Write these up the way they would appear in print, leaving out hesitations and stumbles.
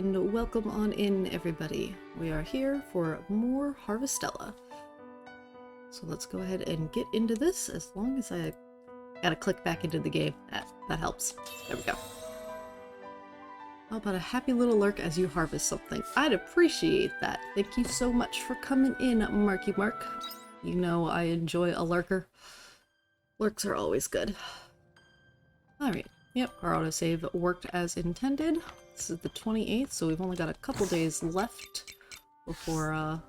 and welcome on in, everybody. We are here for more Harvestella. So let's go ahead and get into this, as long as I gotta click back into the game. That helps. There we go. How about a happy little lurk as you harvest something? I'd appreciate that. Thank you so much for coming in, Marky Mark. You know I enjoy a lurker. Lurks are always good. Alright. Yep, our autosave worked as intended. This is the 28th, so we've only got a couple days left before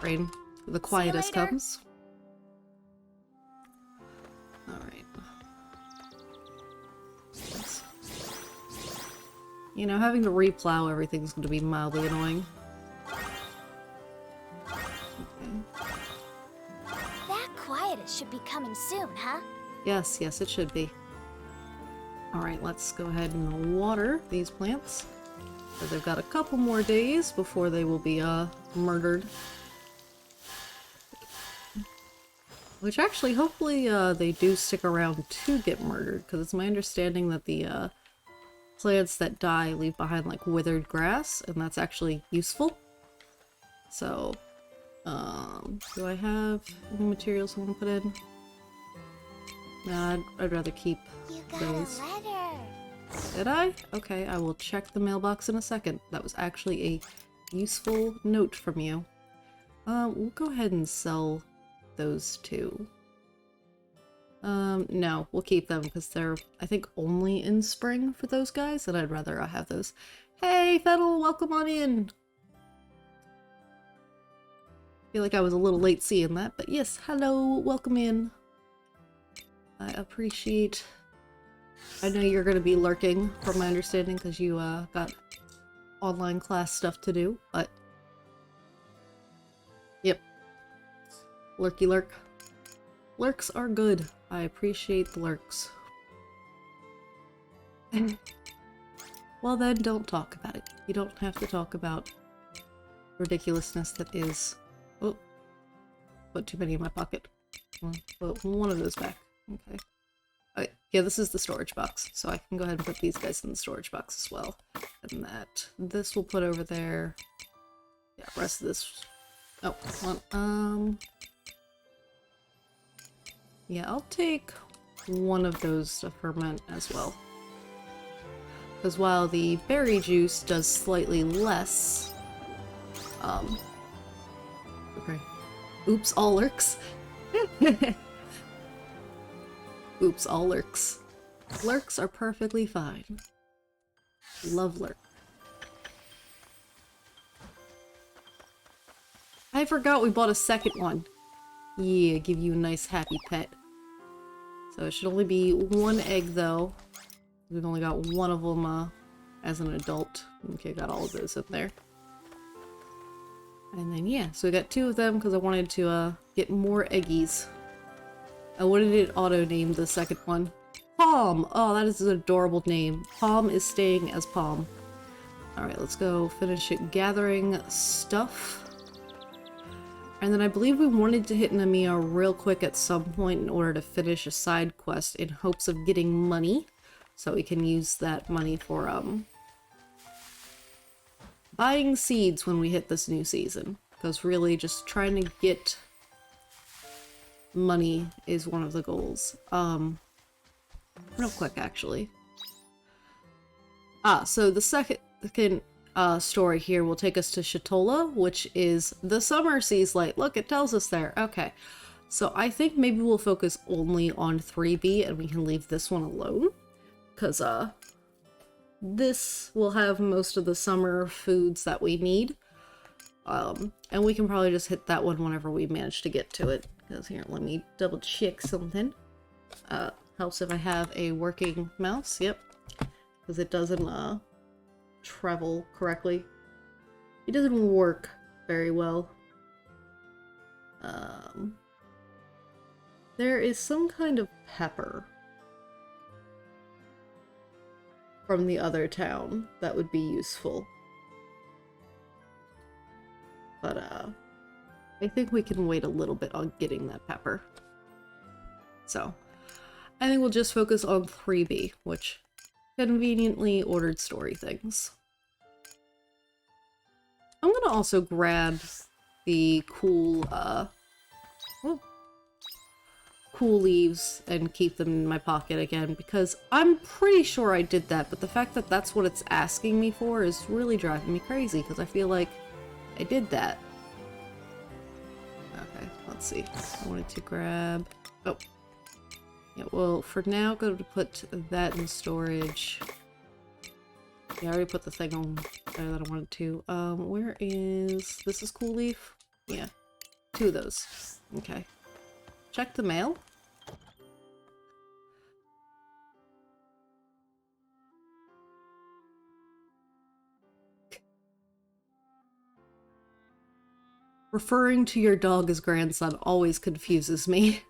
rain, the quietest comes. Alright. You know, having to replow everything's going to be mildly annoying. Okay. That quietest should be coming soon, huh? Yes, it should be. Alright, let's go ahead and water these plants. So they've got a couple more days before they will be murdered. Which actually, hopefully they do stick around to get murdered, because it's my understanding that the plants that die leave behind like withered grass, and that's actually useful. So, do I have any materials I want to put in? Nah, I'd rather keep those. A letter. Did I? Okay, I will check the mailbox in a second. That was actually a useful note from you. We'll go ahead and sell those two. No, we'll keep them because they're, I think, only in spring for those guys, and I'd rather have those. Hey, Fennel, welcome on in! Feel like I was a little late seeing that, but yes, hello, welcome in. I appreciate... I know you're going to be lurking, from my understanding, because you got online class stuff to do, but... Yep. Lurky lurk. Lurks are good. I appreciate the lurks. Well then, don't talk about it. You don't have to talk about ridiculousness that is... Oh. Put too many in my pocket. Put one of those back. Okay. Alright, yeah, this is the storage box, so I can go ahead and put these guys in the storage box as well. And this we'll put over there. Yeah, rest of this... Oh, hold on. Yeah, I'll take one of those to ferment as well. Because while the berry juice does slightly less... Okay. Oops, all lurks. Oops, all lurks. Lurks are perfectly fine. Love lurk. I forgot we bought a second one. Yeah, give you a nice happy pet. So it should only be one egg though. We've only got one of them as an adult. Okay, got all of those in there. And then yeah, so we got two of them because I wanted to get more eggies. What did it auto-name the second one? Palm! Oh, that is an adorable name. Palm is staying as Palm. Alright, let's go finish it gathering stuff. And then I believe we wanted to hit Namiya real quick at some point in order to finish a side quest in hopes of getting money. So we can use that money for, buying seeds when we hit this new season. Because really just trying to get money is one of the goals. Real quick, actually. So the second story here will take us to Shatola, which is the summer seas light. Look, it tells us there. Okay. So I think maybe we'll focus only on 3B and we can leave this one alone. Because, this will have most of the summer foods that we need. And we can probably just hit that one whenever we manage to get to it. Because here, let me double check something. Helps if I have a working mouse. Yep. Because it doesn't, travel correctly. It doesn't work very well. There is some kind of pepper from the other town that would be useful. But, I think we can wait a little bit on getting that pepper. So, I think we'll just focus on 3B, which conveniently ordered story things. I'm gonna also grab the cool, cool leaves and keep them in my pocket again, because I'm pretty sure I did that, but the fact that that's what it's asking me for is really driving me crazy, because I feel like I did that. Okay, let's see. I wanted to grab... Oh. Yeah, well, for now, go to put that in storage. Yeah, I already put the thing on there that I wanted to. Where is... This is cool leaf? Yeah. 2 of those. Okay. Check the mail. Referring to your dog as grandson always confuses me.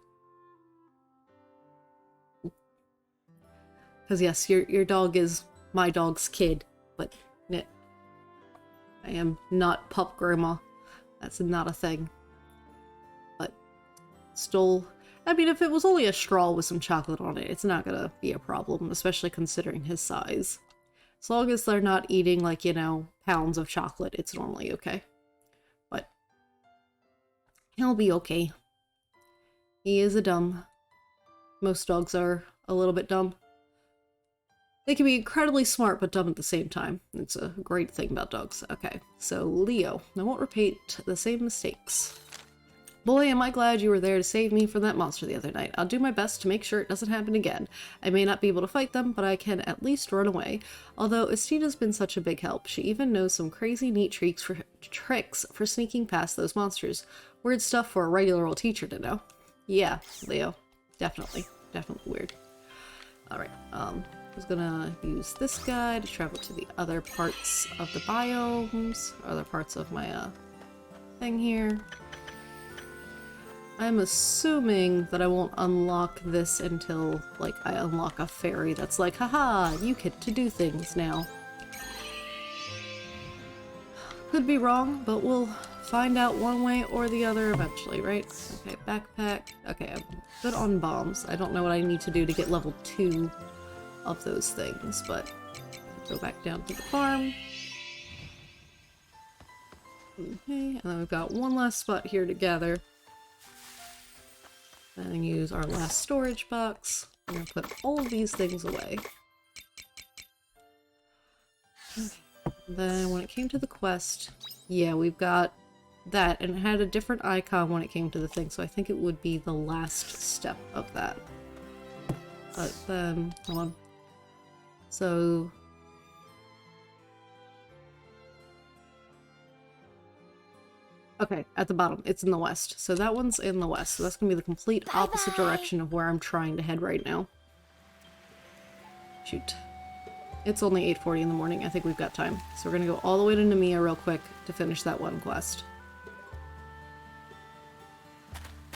Because yes, your dog is my dog's kid, but I am not pup grandma. That's not a thing. But stole... I mean, if it was only a straw with some chocolate on it, it's not gonna be a problem, especially considering his size. As long as they're not eating, like, you know, pounds of chocolate, it's normally okay. But he'll be okay. He is a dumb. Most dogs are a little bit dumb. They can be incredibly smart, but dumb at the same time. It's a great thing about dogs. Okay, so Leo. I won't repeat the same mistakes. Boy, am I glad you were there to save me from that monster the other night. I'll do my best to make sure it doesn't happen again. I may not be able to fight them, but I can at least run away. Although Estina's been such a big help. She even knows some crazy neat tricks for sneaking past those monsters. Weird stuff for a regular old teacher to know. Yeah, Leo. Definitely. Definitely weird. Alright, I was gonna use this guy to travel to the other parts of the biomes, other parts of my thing here. I'm assuming that I won't unlock this until, like, I unlock a fairy that's like, haha, you get to do things now. Could be wrong, but we'll find out one way or the other eventually, right? Okay, backpack. Okay, I'm good on bombs. I don't know what I need to do to get level 2 of those things, but go back down to the farm. Okay, and then we've got one last spot here to gather. And use our last storage box. I'm gonna put all of these things away. Then when it came to the quest, yeah, we've got that, and it had a different icon when it came to the thing, so I think it would be the last step of that. But then, hold on. So... Okay, at the bottom. It's in the west. So that one's in the west. So that's going to be the complete opposite direction of where I'm trying to head right now. Shoot. It's only 8:40 in the morning. I think we've got time. So we're going to go all the way to Nemea real quick to finish that one quest.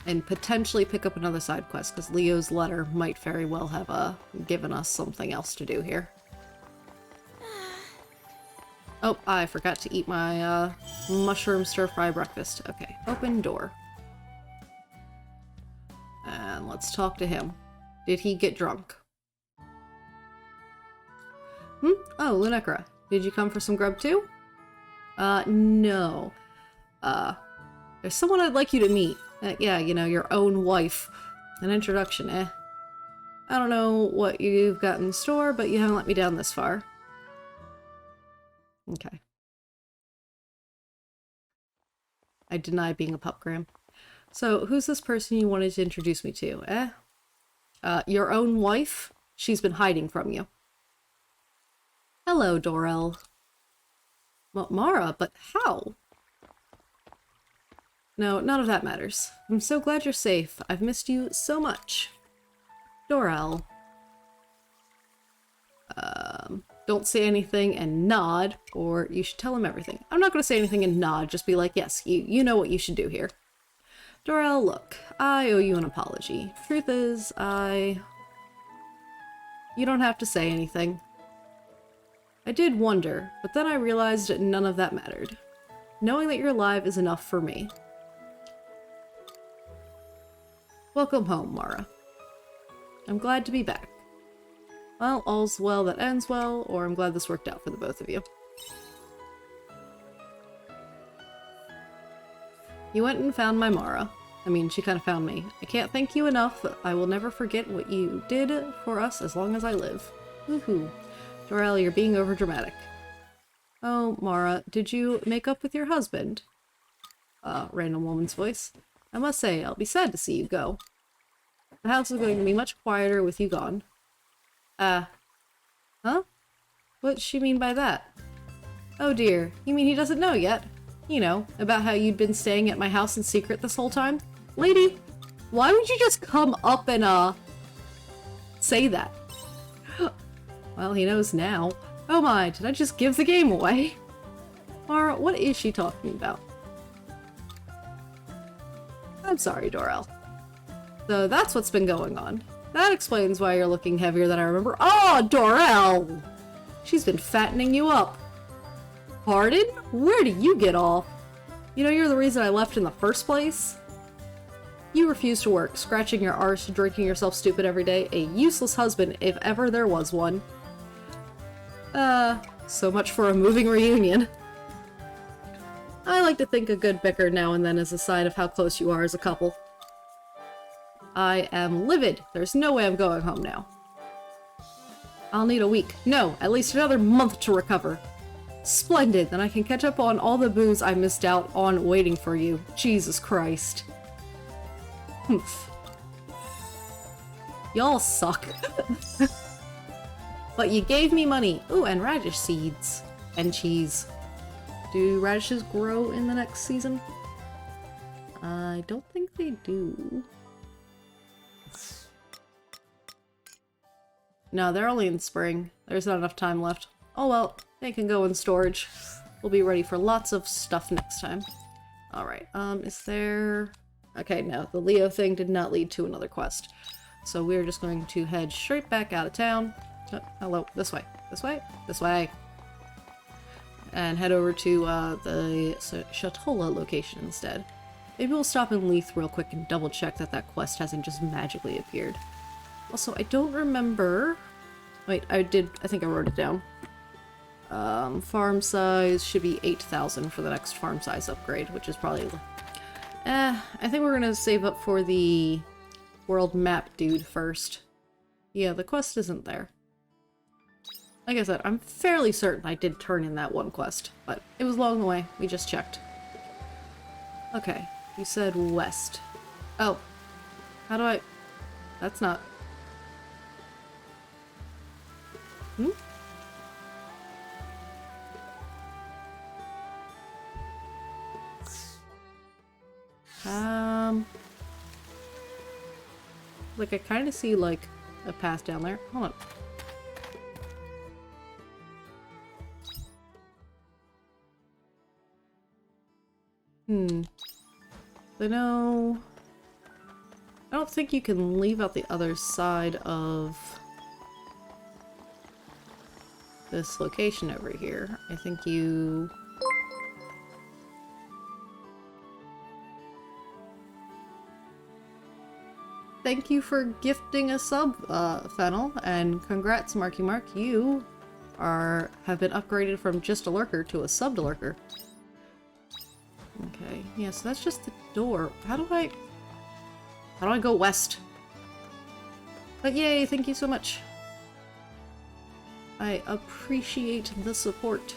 And potentially pick up another side quest, because Leo's letter might very well have given us something else to do here. Oh, I forgot to eat my mushroom stir-fry breakfast. Okay, open door. And let's talk to him. Did he get drunk? Oh, Lunekra. Did you come for some grub too? No. There's someone I'd like you to meet. Yeah, you know, your own wife. An introduction, eh? I don't know what you've got in store, but you haven't let me down this far. Okay. I deny being a pupgram. So, who's this person you wanted to introduce me to, eh? Your own wife? She's been hiding from you. Hello, Dorel. Well, Mara, but how? No, none of that matters. I'm so glad you're safe. I've missed you so much. Dorel. Don't say anything and nod, or you should tell him everything. I'm not going to say anything and nod, just be like, yes, you know what you should do here. Dorel, look, I owe you an apology. Truth is, You don't have to say anything. I did wonder, but then I realized that none of that mattered. Knowing that you're alive is enough for me. Welcome home, Mara. I'm glad to be back. Well, all's well that ends well, or I'm glad this worked out for the both of you. You went and found my Mara. I mean, she kind of found me. I can't thank you enough. I will never forget what you did for us as long as I live. Woohoo. Dorel, you're being overdramatic. Oh, Mara, did you make up with your husband? Random woman's voice. I must say, I'll be sad to see you go. The house is going to be much quieter with you gone. Huh? What's she mean by that? Oh dear, you mean he doesn't know yet? You know, about how you'd been staying at my house in secret this whole time? Lady, why would you just come up and, say that? Well, he knows now. Oh my, did I just give the game away? Mara, what is she talking about? I'm sorry, Dorel. So that's what's been going on. That explains why you're looking heavier than I remember. Oh, Dorel! She's been fattening you up. Pardon? Where do you get off? You know you're the reason I left in the first place? You refuse to work, scratching your arse, drinking yourself stupid every day. A useless husband, if ever there was one. So much for a moving reunion. I like to think a good bicker now and then is a sign of how close you are as a couple. I am livid. There's no way I'm going home now. I'll need a week. No, at least another month to recover. Splendid, then I can catch up on all the booze I missed out on waiting for you. Jesus Christ. Humph. Y'all suck. But you gave me money. Ooh, and radish seeds. And cheese. Do radishes grow in the next season? I don't think they do. No, they're only in spring. There's not enough time left. Oh well, they can go in storage. We'll be ready for lots of stuff next time. Alright, is there... Okay, no, the Leo thing did not lead to another quest. So we're just going to head straight back out of town. Oh, hello, this way, this way, this way. And head over to the Shatola location instead. Maybe we'll stop in Leith real quick and double check that that quest hasn't just magically appeared. Also, I don't remember... Wait, I think I wrote it down. Farm size should be 8,000 for the next farm size upgrade, which is probably... I think we're gonna save up for the world map dude first. Yeah, the quest isn't there. Like I said, I'm fairly certain I did turn in that one quest, but it was along the way. We just checked. Okay, you said west. Oh. How do I... That's not... Hmm? Like I kind of see like a path down there. Hold on. I know... I don't think you can leave out the other side of this location over here. I think you... Thank you for gifting a sub, Fennel, and congrats, Marky Mark. You have been upgraded from just a lurker to a sub to lurker. Okay, yeah, so that's just the door. How do I go west? But yay, thank you so much. I appreciate the support.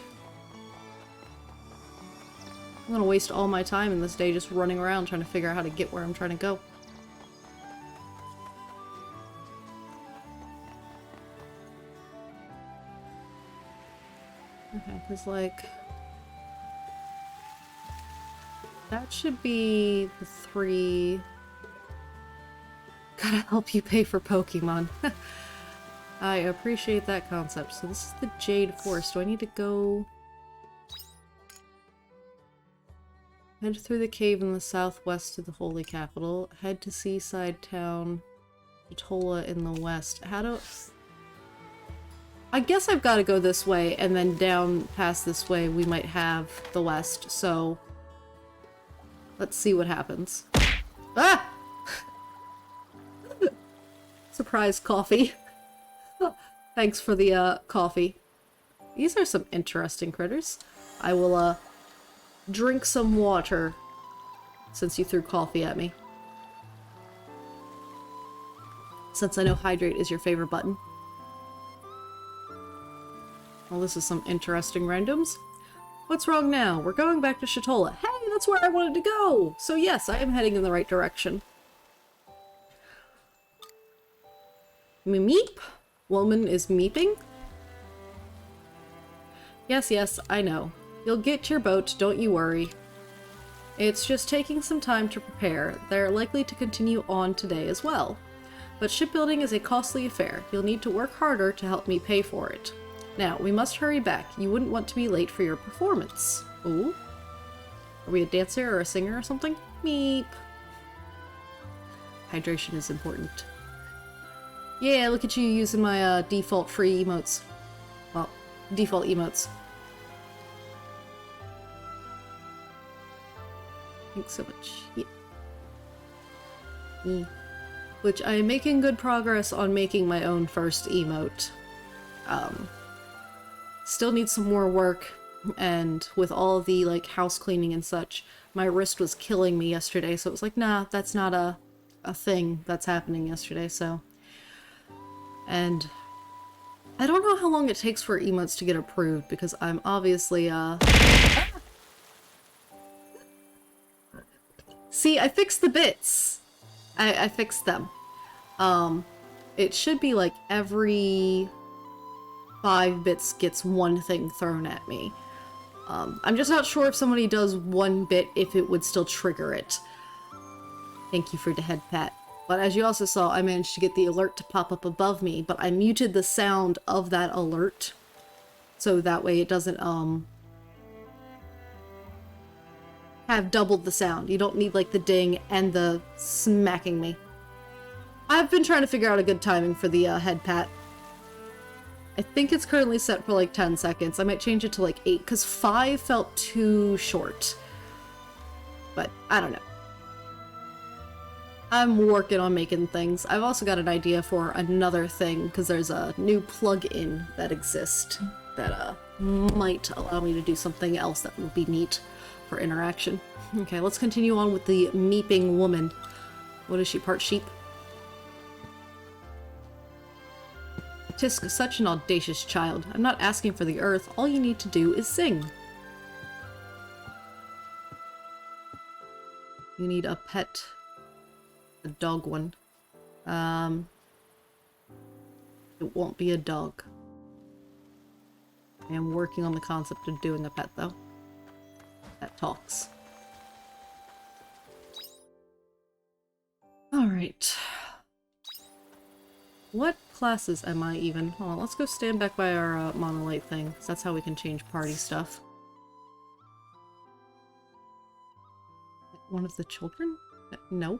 I'm gonna waste all my time in this day just running around trying to figure out how to get where I'm trying to go. Okay, because like... That should be the 3... Gotta help you pay for Pokemon. I appreciate that concept. So this is the Jade Forest. Do I need to go... Head through the cave in the southwest to the Holy Capital. Head to Seaside Town. Shatola in the west. How do... I guess I've got to go this way, and then down past this way we might have the west, so... Let's see what happens. Ah! Surprise coffee. Thanks for the coffee. These are some interesting critters. I will drink some water since you threw coffee at me. Since I know hydrate is your favorite button. Well, this is some interesting randoms. What's wrong now? We're going back to Shatola. Hey, that's where I wanted to go! So yes, I am heading in the right direction. Meep? Woman is meeping? Yes, I know. You'll get your boat, don't you worry. It's just taking some time to prepare. They're likely to continue on today as well. But shipbuilding is a costly affair. You'll need to work harder to help me pay for it. Now, we must hurry back. You wouldn't want to be late for your performance. Ooh. Are we a dancer or a singer or something? Meep. Hydration is important. Yeah, look at you using my default free emotes. Well, default emotes. Thanks so much. Yeah. Which I am making good progress on making my own first emote. Still need some more work, and with all the like house cleaning and such, my wrist was killing me yesterday, so it was like, nah, that's not a thing that's happening yesterday, so. And I don't know how long it takes for emotes to get approved, because I'm obviously, See, I fixed the bits! I fixed them. It should be like every 5 bits gets one thing thrown at me. I'm just not sure if somebody does 1 bit if it would still trigger it. Thank you for the head pat. But as you also saw, I managed to get the alert to pop up above me, but I muted the sound of that alert. So that way it doesn't, have doubled the sound. You don't need, like, the ding and the smacking me. I've been trying to figure out a good timing for the, head pat. I think it's currently set for, like, 10 seconds. I might change it to, like, 8, because 5 felt too short. But, I don't know. I'm working on making things. I've also got an idea for another thing, because there's a new plug-in that exists that, might allow me to do something else that would be neat for interaction. Okay, let's continue on with the meeping woman. What is she, part sheep? Tisk, such an audacious child. I'm not asking for the earth. All you need to do is sing. You need a pet. A dog one. It won't be a dog. I am working on the concept of doing a pet, though. That talks. Alright. What classes am I even? Hold on, let's go stand back by our monolith thing, because that's how we can change party stuff. One of the children? No.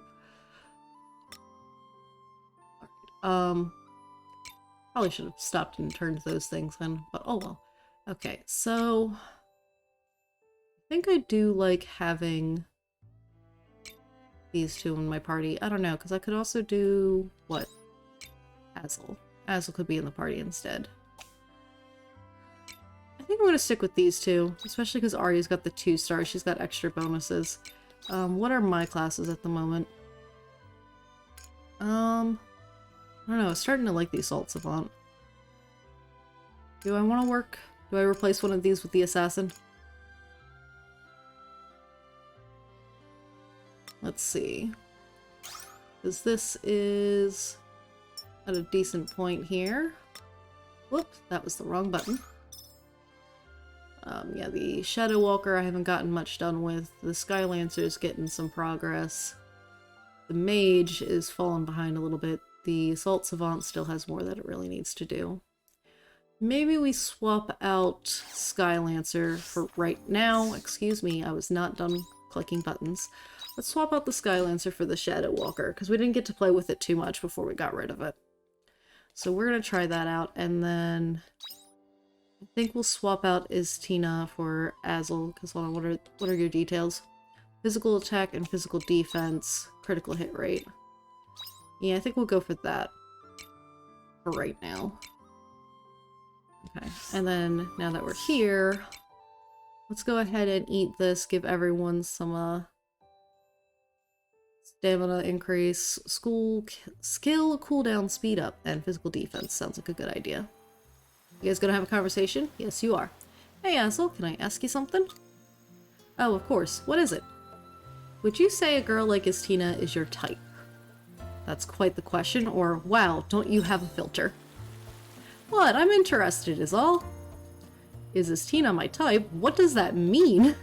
Probably should have stopped and turned those things in, but oh well. Okay, so I think I do like having these two in my party. I don't know, because I could also do what? Azel. Azel could be in the party instead. I think I'm going to stick with these two, especially because Arya's got the 2 stars. She's got extra bonuses. What are my classes at the moment? I don't know, I was starting to like the Assault Savant. Do I want to work? Do I replace one of these with the Assassin? Let's see. Because this is at a decent point here. Whoops, that was the wrong button. Yeah, the Shadow Walker I haven't gotten much done with. The Skylancer is getting some progress. The Mage is falling behind a little bit. The Assault Savant still has more that it really needs to do. Maybe we swap out Skylancer for right now. Excuse me, I was not done clicking buttons. Let's swap out the Skylancer for the Shadow Walker, because we didn't get to play with it too much before we got rid of it. So we're going to try that out, and then I think we'll swap out Istina for Azel, because hold on, what are your details? Physical attack and physical defense, critical hit rate. Yeah, I think we'll go for that for right now. Okay, and then now that we're here, let's go ahead and eat this, give everyone some stamina increase, skill cooldown speed up, and physical defense. Sounds like a good idea. You guys gonna have a conversation? Yes, you are. Hey, Ansel, can I ask you something? Oh, of course. What is it? Would you say a girl like Estina is your type? That's quite the question, or wow, don't you have a filter? What? I'm interested is all. Is Estina my type? What does that mean?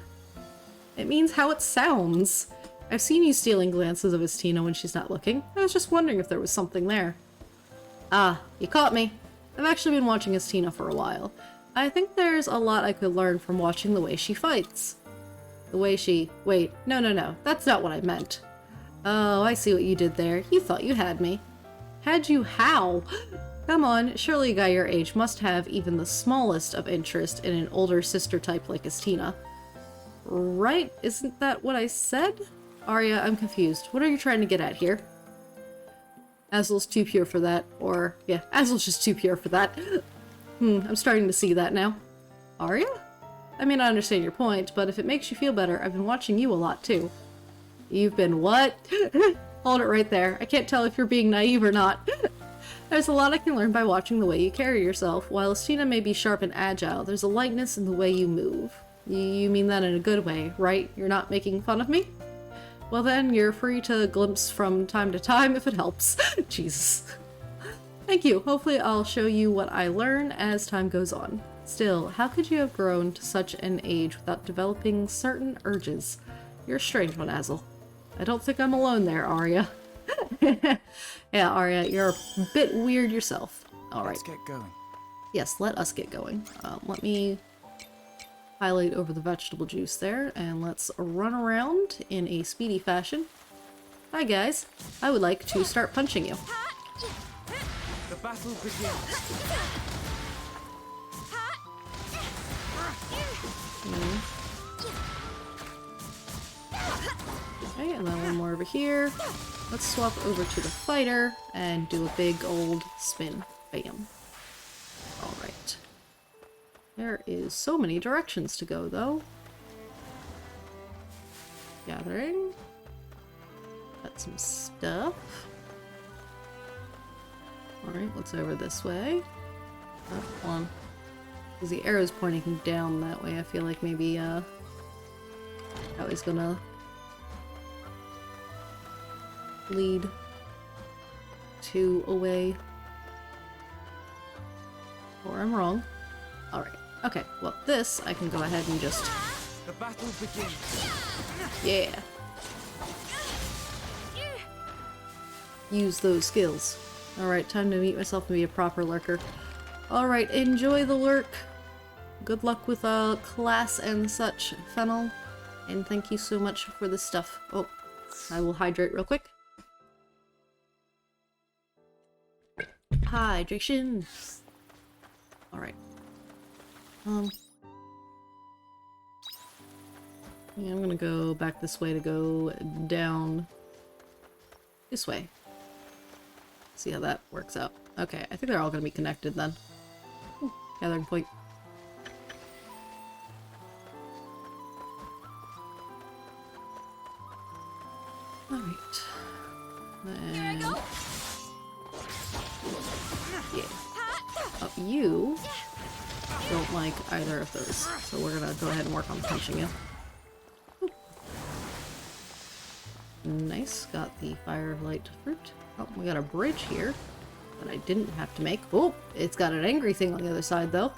It means how it sounds. I've seen you stealing glances of Estina when she's not looking. I was just wondering if there was something there. Ah, you caught me. I've actually been watching Estina for a while. I think there's a lot I could learn from watching the way she fights. The way she... Wait, no, that's not what I meant. Oh, I see what you did there. You thought you had me. Had you how? Come on, surely a guy your age must have even the smallest of interest in an older sister type like Estina. Right? Isn't that what I said? Arya, I'm confused. What are you trying to get at here? Azel's too pure for that. Or, yeah, Azel's just too pure for that. I'm starting to see that now. Arya? I mean, I understand your point, but if it makes you feel better, I've been watching you a lot, too. You've been what? Hold it right there. I can't tell if you're being naive or not. There's a lot I can learn by watching the way you carry yourself. While Estina may be sharp and agile, there's a lightness in the way you move. You mean that in a good way, right? You're not making fun of me? Well then, you're free to glimpse from time to time if it helps. Jesus. Thank you. Hopefully I'll show you what I learn as time goes on. Still, how could you have grown to such an age without developing certain urges? You're a strange one, Azel. I don't think I'm alone there, Arya. Yeah, Arya, you're a bit weird yourself. Alright. Let's get going. Yes, let us get going. Let me highlight over the vegetable juice there, and let's run around in a speedy fashion. Hi guys, I would like to start punching you. The battle begins. Okay, and then one more over here. Let's swap over to the fighter and do a big old spin. Bam. Alright. There is so many directions to go, though. Gathering. Got some stuff. Alright, what's over this way? Oh, hold on. Because the arrow's pointing down that way, I feel like maybe, that was gonna lead to a way. Or I'm wrong. Alright. Okay, well, this I can go ahead and just... The battle begins. Yeah. Use those skills. Alright, time to meet myself and be a proper lurker. Alright, enjoy the lurk. Good luck with class and such, Fennel. And thank you so much for this stuff. Oh, I will hydrate real quick. Hydration. Alright. Yeah, I'm gonna go back this way to go down this way. See how that works out. Okay, I think they're all gonna be connected then. Ooh, gathering point. Alright. And... yeah. Oh, you don't like either of those, so we're gonna go ahead and work on punching you. Ooh. Nice, got the firelight fruit. Oh, we got a bridge here that I didn't have to make. Oh, it's got an angry thing on the other side though.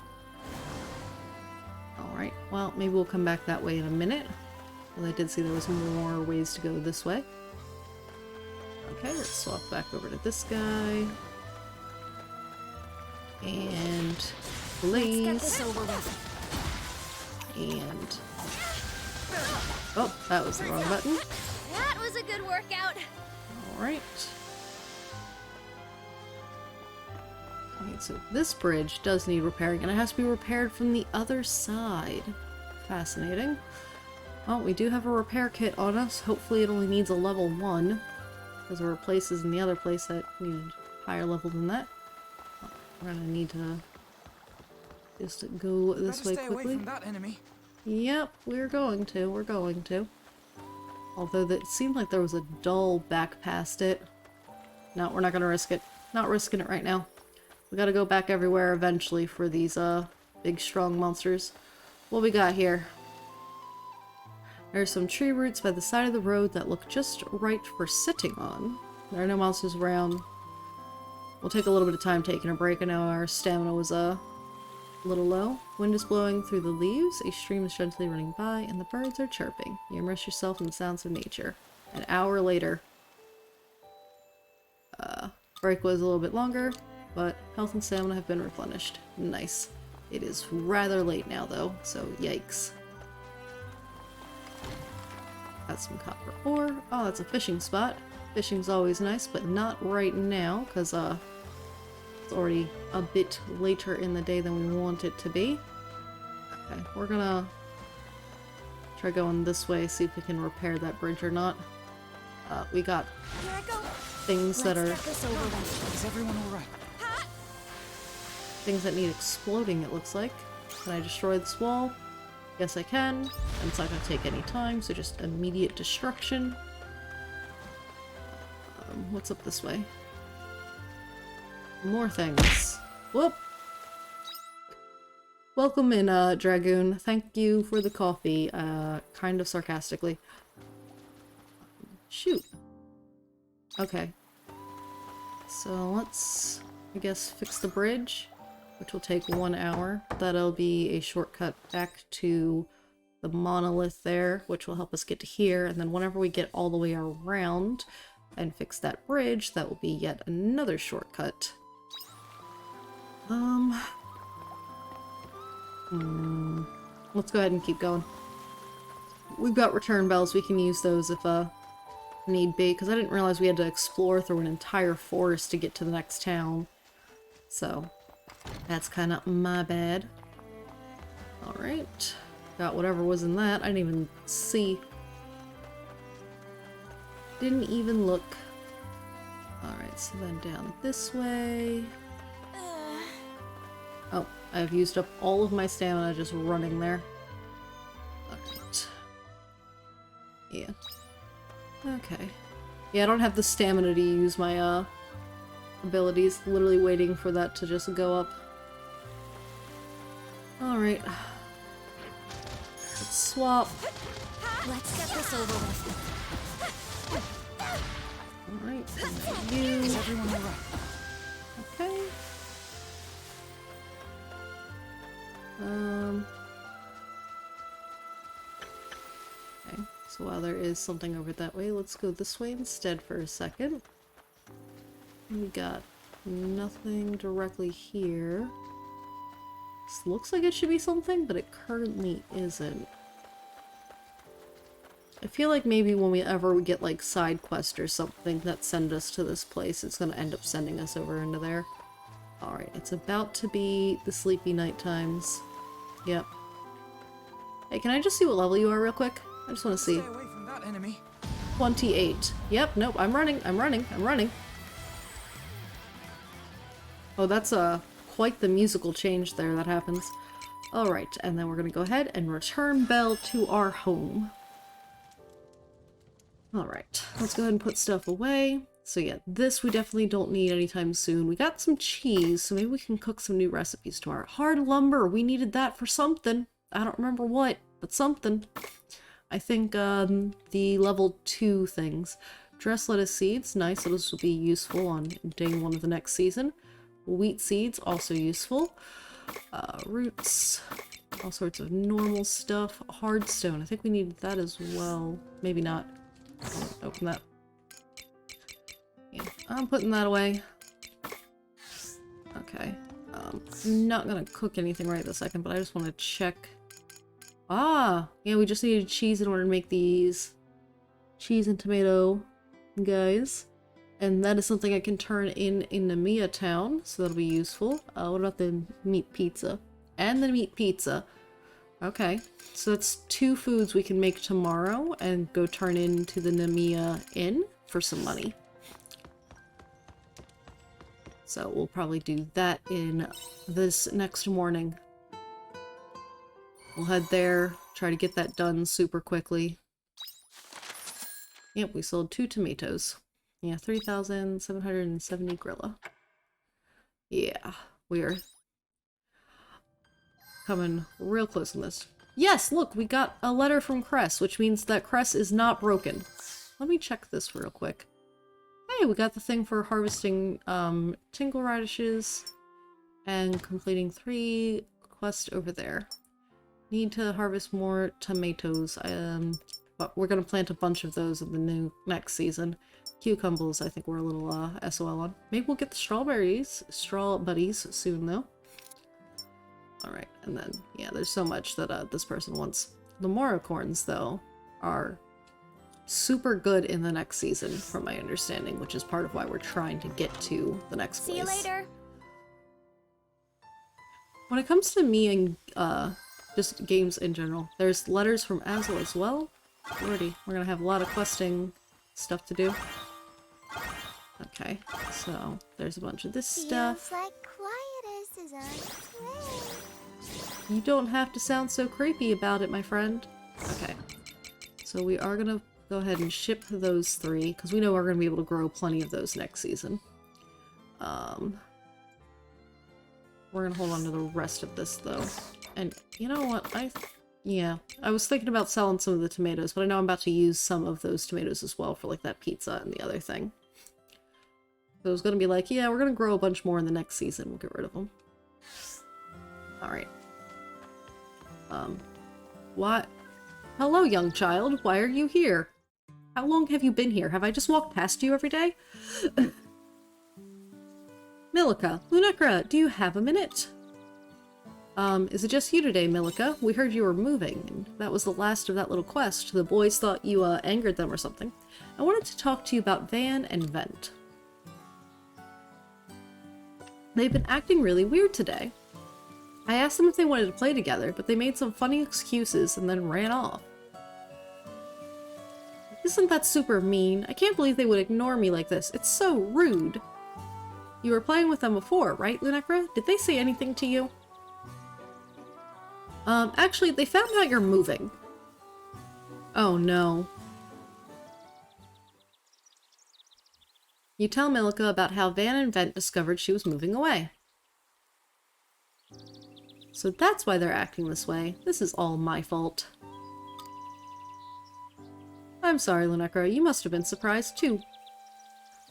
Alright, well, maybe we'll come back that way in a minute. Well, I did see there was more ways to go this way. Okay, let's swap back over to this guy. And blaze. Let's get this over with. And oh, that was the wrong button. That was a good workout. Alright. Okay, so this bridge does need repairing, and it has to be repaired from the other side. Fascinating. Well, we do have a repair kit on us. Hopefully it only needs a level 1. Because there were places in the other place that needed higher level than that. We're gonna need to Just go this Better way stay away quickly. from that enemy. Yep, we're going to. Although it seemed like there was a dull back past it. No, we're not gonna risk it. Not risking it right now. We gotta go back everywhere eventually for these, big strong monsters. What we got here? There are some tree roots by the side of the road that look just right for sitting on. There are no monsters around. We'll take a little bit of time taking a break. I know our stamina was, a little low. Wind is blowing through the leaves, a stream is gently running by, and the birds are chirping. You immerse yourself in the sounds of nature. An hour later. Break was a little bit longer, but health and stamina have been replenished. Nice. It is rather late now, though, so yikes. Got some copper ore. Oh, that's a fishing spot. Fishing's always nice, but not right now, because, it's already a bit later in the day than we want it to be. Okay, we're gonna try going this way, see if we can repair that bridge or not. We got Here I go. things that are Let's get this over with. Is everyone alright? things that need exploding, it looks like. Can I destroy this wall? Yes, I can. And it's not gonna take any time, so just immediate destruction. What's up this way? More things. Whoop! Welcome in, Dragoon. Thank you for the coffee, kind of sarcastically. Shoot. Okay. So let's, I guess, fix the bridge, which will take 1 hour. That'll be a shortcut back to the monolith there, which will help us get to here, and then whenever we get all the way around and fix that bridge, that will be yet another shortcut. Let's go ahead and keep going. We've got return bells, we can use those if, need be, because I didn't realize we had to explore through an entire forest to get to the next town. So, that's kind of my bad. Alright. Got whatever was in that. I didn't even see. Didn't even look. Alright, so then down this way. Oh, I've used up all of my stamina just running there. Alright. Yeah. Okay. Yeah, I don't have the stamina to use my, abilities. Literally waiting for that to just go up. Alright. Let's swap. Let's get this over with. Alright. Is everyone alright? Okay. Okay, so while there is something over that way, let's go this way instead for a second. We got nothing directly here. This looks like it should be something, but it currently isn't. I feel like maybe when we get like side quest or something that send us to this place, it's gonna end up sending us over into there. Alright, it's about to be the sleepy night times. Yep. Hey, can I just see what level you are real quick? I just want to see. Stay away from that enemy. 28. Yep, nope, I'm running. Oh, that's quite the musical change there that happens. Alright, and then we're gonna go ahead and return Belle to our home. Alright, let's go ahead and put stuff away. So yeah, this we definitely don't need anytime soon. We got some cheese, so maybe we can cook some new recipes tomorrow. Hard lumber, we needed that for something. I don't remember what, but something. I think the level 2 things. Dress lettuce seeds, nice, so this will be useful on day 1 of the next season. Wheat seeds, also useful. Roots, all sorts of normal stuff. Hard stone, I think we needed that as well. Maybe not. Open that. Yeah, I'm putting that away. Okay. I'm not gonna cook anything right this second, but I just want to check. Ah! Yeah, we just needed cheese in order to make these cheese and tomato guys. And that is something I can turn in Namiya Town, so that'll be useful. What about the meat pizza? And the meat pizza. Okay, so that's 2 foods we can make tomorrow and go turn into the Namiya Inn for some money. So we'll probably do that in this next morning. We'll head there, try to get that done super quickly. Yep, we sold 2 tomatoes. Yeah, 3,770 grilla. Yeah, we're coming real close on this. Yes, look, we got a letter from Cress, which means that Cress is not broken. Let me check this real quick. Hey, we got the thing for harvesting tingle radishes and completing 3 quests over there. Need to harvest more tomatoes. But we're gonna plant a bunch of those in the next season. Cucumbers, I think we're a little SOL on. Maybe we'll get the straw buddies soon though. Alright, and then, yeah, there's so much that this person wants. The Moricorns, though, are super good in the next season, from my understanding, which is part of why we're trying to get to the next place. See you later. When it comes to me and just games in general, there's letters from Azel as well. Lordy, we're gonna have a lot of questing stuff to do. Okay, so there's a bunch of this stuff. Feels like Quietus is on its way. You don't have to sound so creepy about it, my friend. Okay, so we are gonna go ahead and ship those 3, because we know we're gonna be able to grow plenty of those next season. We're gonna hold on to the rest of this, though. And you know what? Yeah, I was thinking about selling some of the tomatoes, but I know I'm about to use some of those tomatoes as well for, like, that pizza and the other thing. So I was gonna be like, yeah, we're gonna grow a bunch more in the next season. We'll get rid of them. Alright. What? Hello, young child. Why are you here? How long have you been here? Have I just walked past you every day? Milika, Lunekra, do you have a minute? Is it just you today, Milika? We heard you were moving, and that was the last of that little quest. The boys thought you, angered them or something. I wanted to talk to you about Van and Vent. They've been acting really weird today. I asked them if they wanted to play together, but they made some funny excuses and then ran off. Isn't that super mean? I can't believe they would ignore me like this. It's so rude. You were playing with them before, right, Lunekra? Did they say anything to you? Actually, they found out you're moving. Oh no. You tell Milika about how Van and Vent discovered she was moving away. So that's why they're acting this way. This is all my fault. I'm sorry, Lunekra. You must have been surprised, too.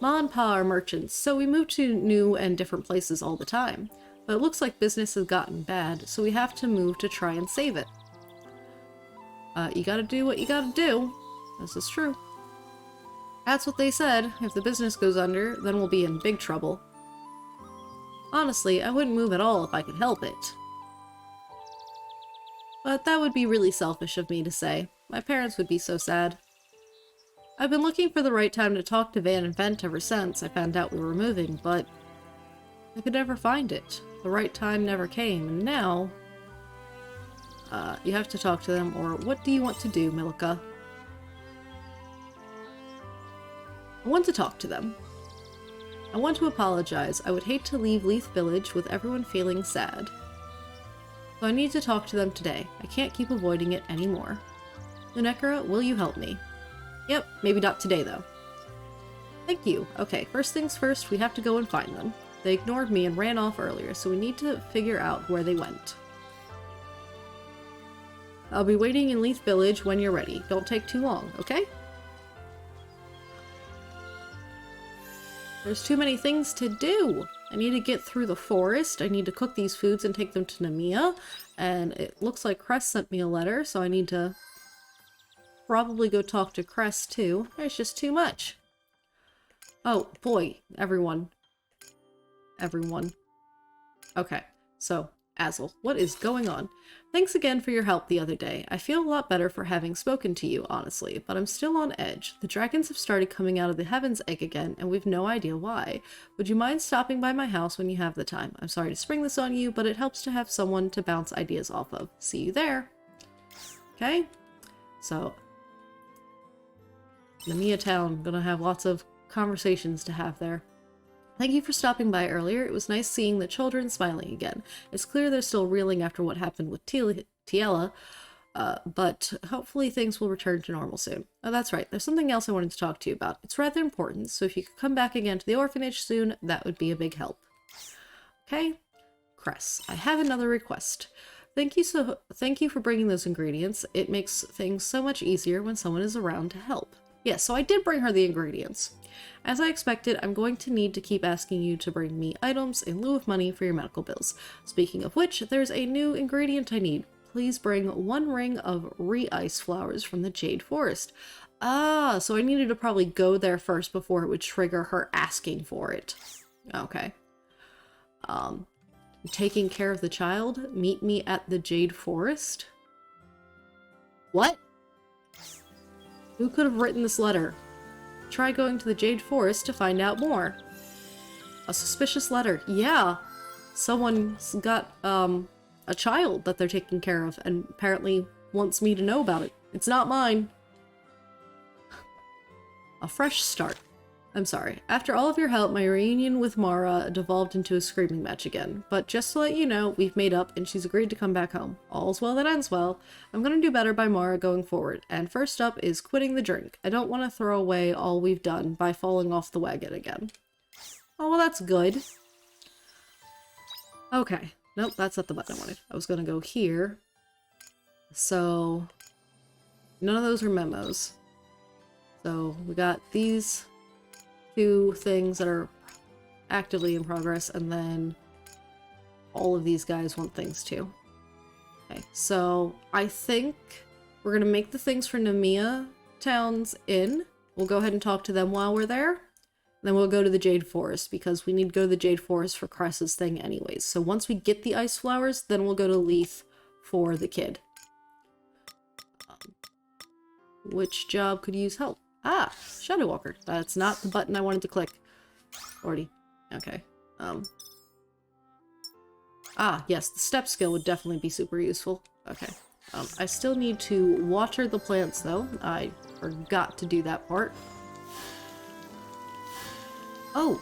Ma and Pa are merchants, so we move to new and different places all the time. But it looks like business has gotten bad, so we have to move to try and save it. You gotta do what you gotta do. This is true. That's what they said. If the business goes under, then we'll be in big trouble. Honestly, I wouldn't move at all if I could help it. But that would be really selfish of me to say. My parents would be so sad. I've been looking for the right time to talk to Van and Vent ever since I found out we were moving, but I could never find it. The right time never came, and now... you have to talk to them, or what do you want to do, Milika? I want to talk to them. I want to apologize. I would hate to leave Leith Village with everyone feeling sad. So I need to talk to them today. I can't keep avoiding it anymore. Lunekra, will you help me? Yep, maybe not today though. Thank you. Okay, first things first, we have to go and find them. They ignored me and ran off earlier, so we need to figure out where they went. I'll be waiting in Leith Village when you're ready. Don't take too long, okay? There's too many things to do. I need to get through the forest. I need to cook these foods and take them to Nemia. And it looks like Cress sent me a letter, so I need to probably go talk to Cress too. There's just too much. Oh, boy. Everyone. Okay, so, Azel, what is going on? Thanks again for your help the other day. I feel a lot better for having spoken to you, honestly, but I'm still on edge. The dragons have started coming out of the Heaven's Egg again, and we've no idea why. Would you mind stopping by my house when you have the time? I'm sorry to spring this on you, but it helps to have someone to bounce ideas off of. See you there. Okay, so, Nemia Town, gonna have lots of conversations to have there. Thank you for stopping by earlier. It was nice seeing the children smiling again. It's clear they're still reeling after what happened with Tiela, but hopefully things will return to normal soon. Oh, that's right. There's something else I wanted to talk to you about. It's rather important, so if you could come back again to the orphanage soon, that would be a big help. Okay? Cress, I have another request. Thank you for bringing those ingredients. It makes things so much easier when someone is around to help. Yes, so I did bring her the ingredients. As I expected, I'm going to need to keep asking you to bring me items in lieu of money for your medical bills. Speaking of which, there's a new ingredient I need. Please bring 1 ring of re-ice flowers from the Jade Forest. Ah, so I needed to probably go there first before it would trigger her asking for it. Okay. Taking care of the child? Meet me at the Jade Forest? What? Who could have written this letter? Try going to the Jade Forest to find out more. A suspicious letter. Yeah. Someone's got, a child that they're taking care of and apparently wants me to know about it. It's not mine. A fresh start. I'm sorry. After all of your help, my reunion with Mara devolved into a screaming match again. But just to let you know, we've made up and she's agreed to come back home. All's well that ends well. I'm gonna do better by Mara going forward. And first up is quitting the drink. I don't want to throw away all we've done by falling off the wagon again. Oh, well, that's good. Okay. Nope, that's not the button I wanted. I was gonna go here. So, none of those are memos. So, we got these 2 things that are actively in progress, and then all of these guys want things too. Okay, so I think we're gonna make the things for Nemea Town's Inn. We'll go ahead and talk to them while we're there. Then we'll go to the Jade Forest, because we need to go to the Jade Forest for Cress's thing anyways. So once we get the ice flowers, then we'll go to Leith for the kid. Which job could use help? Ah, Shadow Walker. That's not the button I wanted to click. Already. Okay. Ah, yes, the step skill would definitely be super useful. Okay. I still need to water the plants, though. I forgot to do that part. Oh!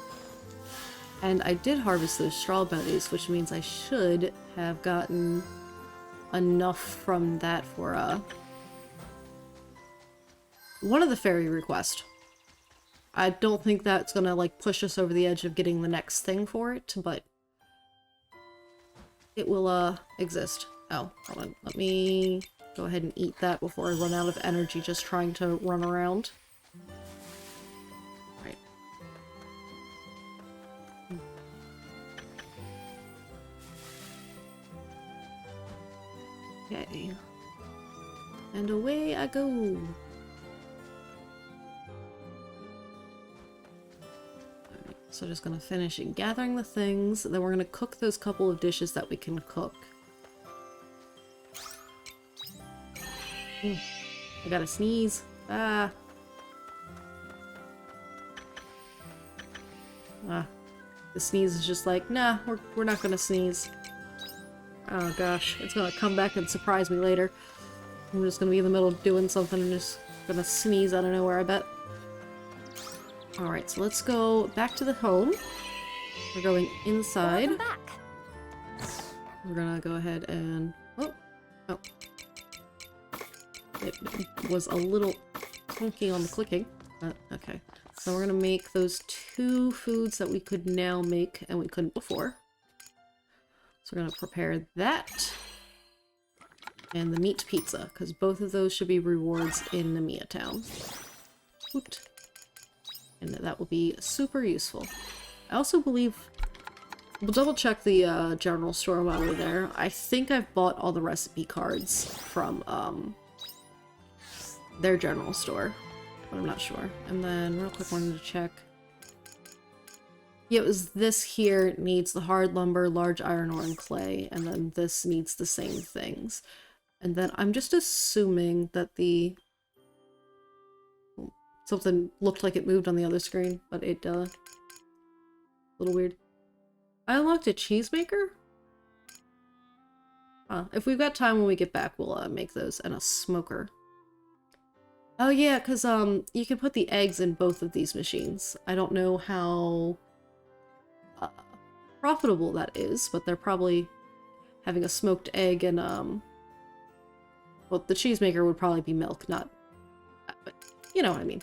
And I did harvest those strawberries, which means I should have gotten enough from that for, one of the fairy requests. I don't think that's gonna, like, push us over the edge of getting the next thing for it, but it will, exist. Oh, hold on. Let me go ahead and eat that before I run out of energy just trying to run around. Right. Okay. And away I go. So just gonna finish gathering the things, then we're gonna cook those couple of dishes that we can cook. I gotta sneeze. Ah. The sneeze is just like, nah, we're not gonna sneeze. Oh gosh, it's gonna come back and surprise me later. I'm just gonna be in the middle of doing something and just gonna sneeze out of nowhere, I bet. Alright, so let's go back to the home. We're going inside. Welcome back. We're gonna go ahead and... Oh. It was a little clunky on the clicking. Okay. So we're gonna make those 2 foods that we could now make and we couldn't before. So we're gonna prepare that. And the meat pizza, because both of those should be rewards in Nemea Town. Oot. And that will be super useful. I also believe... We'll double check the general store while we're there. I think I've bought all the recipe cards from their general store, but I'm not sure. And then real quick, wanted to check. Yeah, it was this here needs the hard lumber, large iron ore, and clay, and then this needs the same things. And then I'm just assuming that the... Something looked like it moved on the other screen, but it, a little weird. I unlocked a cheesemaker? If we've got time when we get back, we'll, make those, and a smoker. Oh yeah, because, you can put the eggs in both of these machines. I don't know how profitable that is, but they're probably having a smoked egg and, Well, the cheesemaker would probably be milk, not... But you know what I mean.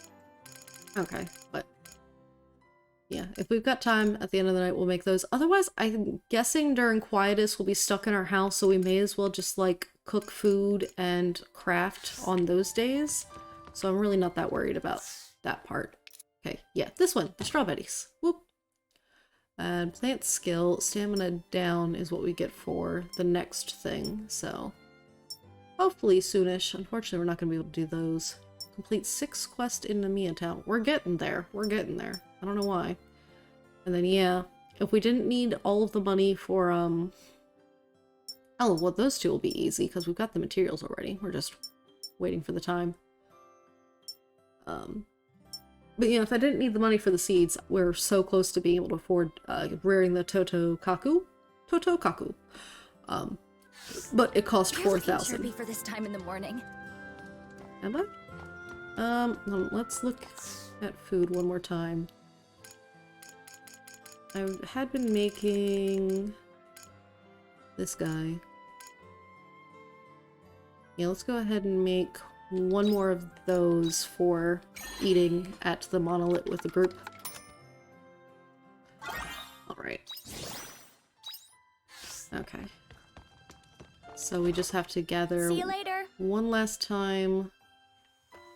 Okay, but... Yeah, if we've got time at the end of the night, we'll make those. Otherwise, I'm guessing during Quietus we'll be stuck in our house, so we may as well just, like, cook food and craft on those days. So I'm really not that worried about that part. Okay, yeah, this one, the strawberries. Whoop. And plant skill, stamina down is what we get for the next thing, so... Hopefully soonish. Unfortunately, we're not going to be able to do those. Complete 6 quests in Namiya Town. We're getting there. We're getting there. I don't know why. And then, yeah, if we didn't need all of the money for, oh, well, those two will be easy, because we've got the materials already. We're just waiting for the time. But, yeah, if I didn't need the money for the seeds, we're so close to being able to afford, rearing the Totokaku? Totokaku. But it cost 4,000. For this time in the morning. Am I? Let's look at food one more time. I had been making this guy. Yeah, let's go ahead and make one more of those for eating at the monolith with the group. Alright. Okay. So we just have to gather See you later. one last time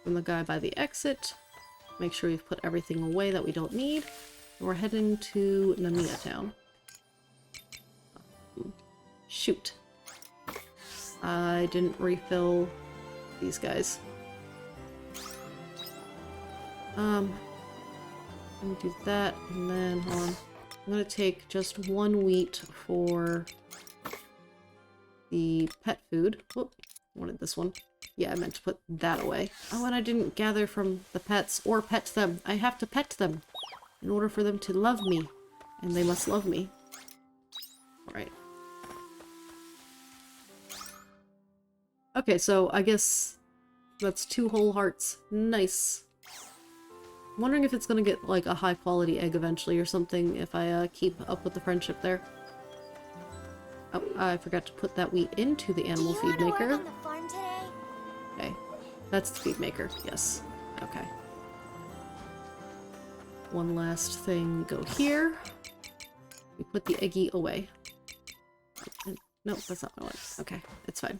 from the guy by the exit. Make sure we've put everything away that we don't need. And we're heading to Namiya Town. Shoot. I didn't refill these guys. Let me do that, and then, hold on. I'm gonna take just 1 wheat for the pet food. Whoop, wanted this one. Yeah, I meant to put that away. Oh, and I didn't gather from the pets or pet them. I have to pet them in order for them to love me. And they must love me. Alright. Okay, so I guess that's 2 whole hearts. Nice. I'm wondering if it's gonna get, like, a high-quality egg eventually or something if I keep up with the friendship there. Oh, I forgot to put that wheat into the animal feed maker. On the farm today? Okay, that's the feed maker, yes. Okay. One last thing, go here. We put the eggie away. No, that's not what I want. Okay, it's fine.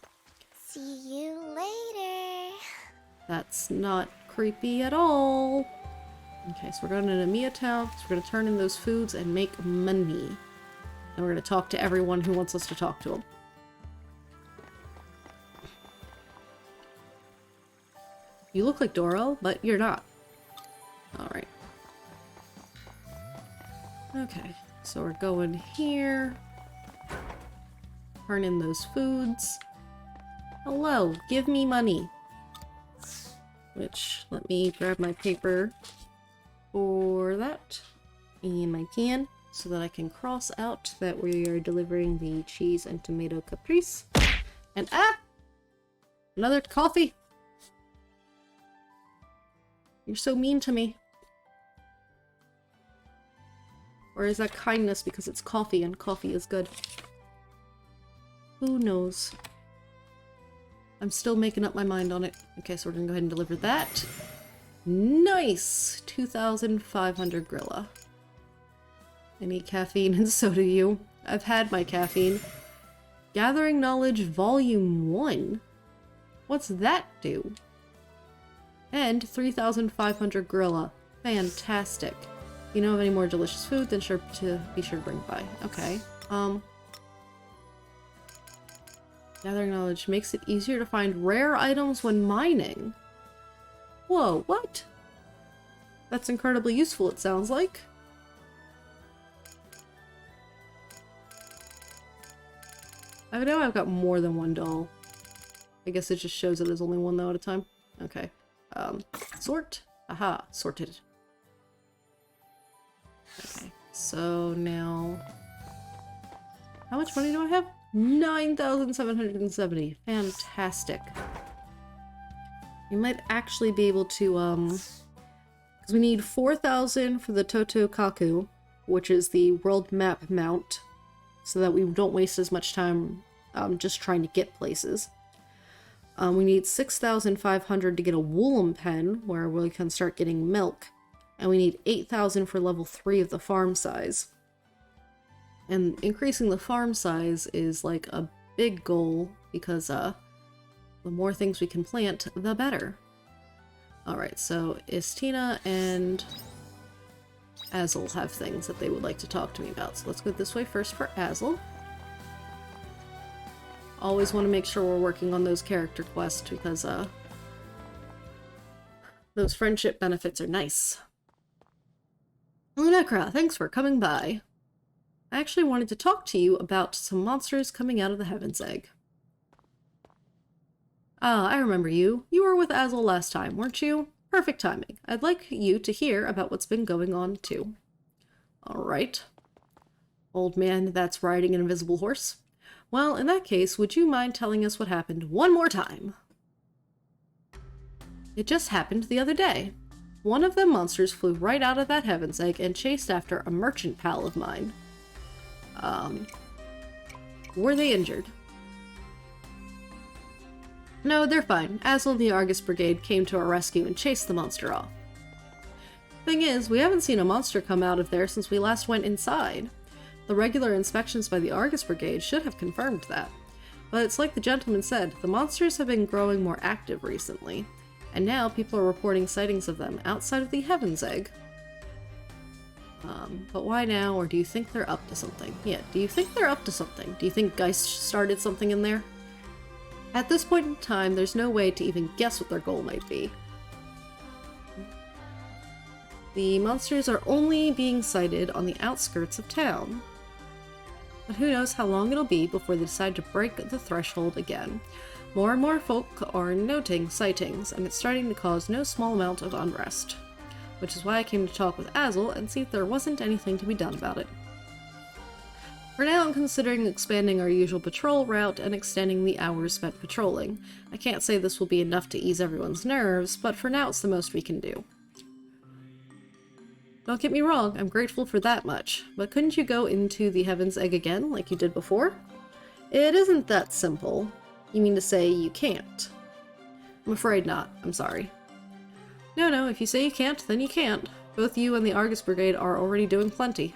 See you later. That's not creepy at all. Okay, so we're going to Namiya Town. So we're going to turn in those foods and make money. And we're going to talk to everyone who wants us to talk to them. You look like Doro, but you're not. Alright. Okay, so we're going here. Turn in those foods. Hello, give me money. Which, let me grab my paper for that. And my can. So that I can cross out that we are delivering the cheese and tomato caprice. And another coffee! You're so mean to me. Or is that kindness because it's coffee and coffee is good? Who knows? I'm still making up my mind on it. Okay, so we're gonna go ahead and deliver that. Nice! 2,500 grilla. I need caffeine, and so do you. I've had my caffeine. Gathering Knowledge Volume 1? What's that do? And 3,500 grilla. Fantastic. If you know of any more delicious food, then be sure to bring by. Okay. Gathering Knowledge makes it easier to find rare items when mining. Whoa, what? That's incredibly useful, it sounds like. I know I've got more than one doll. I guess it just shows that there's only one though at a time. Okay. Sort? Aha, sorted. Okay, so now... How much money do I have? 9,770. Fantastic. We might actually be able to, because we need 4,000 for the Totokaku, which is the world map mount, so that we don't waste as much time just trying to get places. We need 6,500 to get a Woolum pen, where we can start getting milk. And we need 8,000 for level 3 of the farm size. And increasing the farm size is like a big goal, because the more things we can plant, the better. Alright, so Istina and Azel have things that they would like to talk to me about. So let's go this way first for Azel. Always want to make sure we're working on those character quests, because those friendship benefits are nice. Lunacra, thanks for coming by. I actually wanted to talk to you about some monsters coming out of the Heaven's Egg. Ah, I remember you. You were with Azel last time, weren't you? Perfect timing. I'd like you to hear about what's been going on, too. Alright. Old man that's riding an invisible horse. Well, in that case, would you mind telling us what happened one more time? It just happened the other day. One of them monsters flew right out of that Heaven's Egg and chased after a merchant pal of mine. Were they injured? No, they're fine. Azel and the Argus Brigade came to our rescue and chased the monster off. Thing is, we haven't seen a monster come out of there since we last went inside. The regular inspections by the Argus Brigade should have confirmed that. But it's like the gentleman said, the monsters have been growing more active recently, and now people are reporting sightings of them outside of the Heaven's Egg. But why now, or do you think they're up to something? Yeah, do you think they're up to something? Do you think Geist started something in there? At this point in time, there's no way to even guess what their goal might be. The monsters are only being sighted on the outskirts of town. But who knows how long it'll be before they decide to break the threshold again. More and more folk are noting sightings, and it's starting to cause no small amount of unrest. Which is why I came to talk with Azel and see if there wasn't anything to be done about it. For now, I'm considering expanding our usual patrol route and extending the hours spent patrolling. I can't say this will be enough to ease everyone's nerves, but for now it's the most we can do. Don't get me wrong, I'm grateful for that much, but couldn't you go into the Heaven's Egg again like you did before? It isn't that simple. You mean to say you can't? I'm afraid not, I'm sorry. No, if you say you can't, then you can't. Both you and the Argus Brigade are already doing plenty.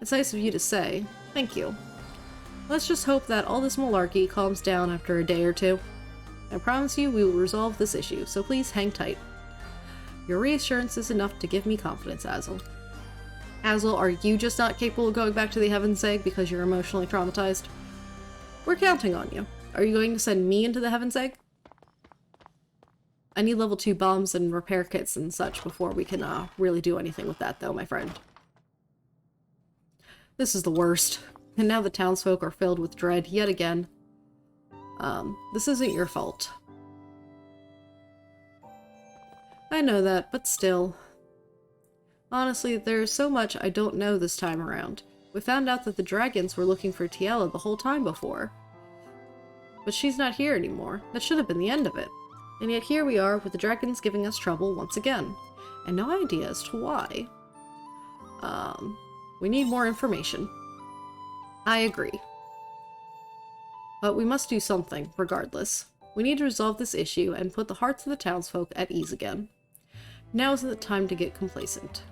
It's nice of you to say. Thank you. Let's just hope that all this malarkey calms down after a day or two. I promise you we will resolve this issue, so please hang tight. Your reassurance is enough to give me confidence, Azel. Azel, are you just not capable of going back to the Heaven's Egg because you're emotionally traumatized? We're counting on you. Are you going to send me into the Heaven's Egg? I need level 2 bombs and repair kits and such before we can really do anything with that, though, my friend. This is the worst. And now the townsfolk are filled with dread yet again. This isn't your fault. I know that, but still. Honestly, there's so much I don't know this time around. We found out that the dragons were looking for Tiela the whole time before. But she's not here anymore. That should have been the end of it. And yet here we are with the dragons giving us trouble once again. And no idea as to why. We need more information. I agree. But we must do something, regardless. We need to resolve this issue and put the hearts of the townsfolk at ease again. Now isn't the time to get complacent.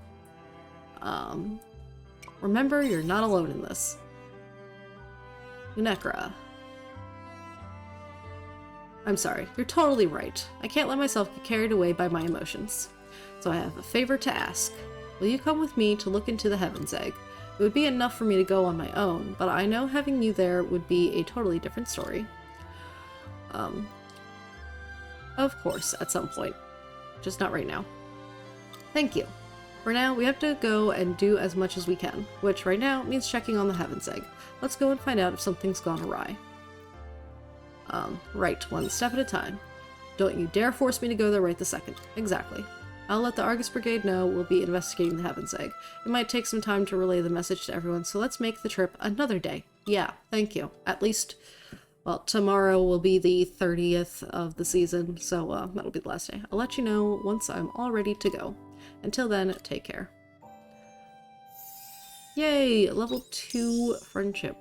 Remember, you're not alone in this. Lunacra. I'm sorry, you're totally right. I can't let myself get carried away by my emotions. So I have a favor to ask. Will you come with me to look into the Heaven's Egg? It would be enough for me to go on my own, but I know having you there would be a totally different story. Of course, at some point. Just not right now. Thank you. For now, we have to go and do as much as we can, which right now means checking on the Heaven's Egg. Let's go and find out if something's gone awry. Right, one step at a time. Don't you dare force me to go there right this second. Exactly. I'll let the Argus Brigade know we'll be investigating the Heaven's Egg. It might take some time to relay the message to everyone, so let's make the trip another day. Yeah, thank you. At least, well, tomorrow will be the 30th of the season, so that'll be the last day. I'll let you know once I'm all ready to go. Until then, take care. Yay! Level 2 friendship.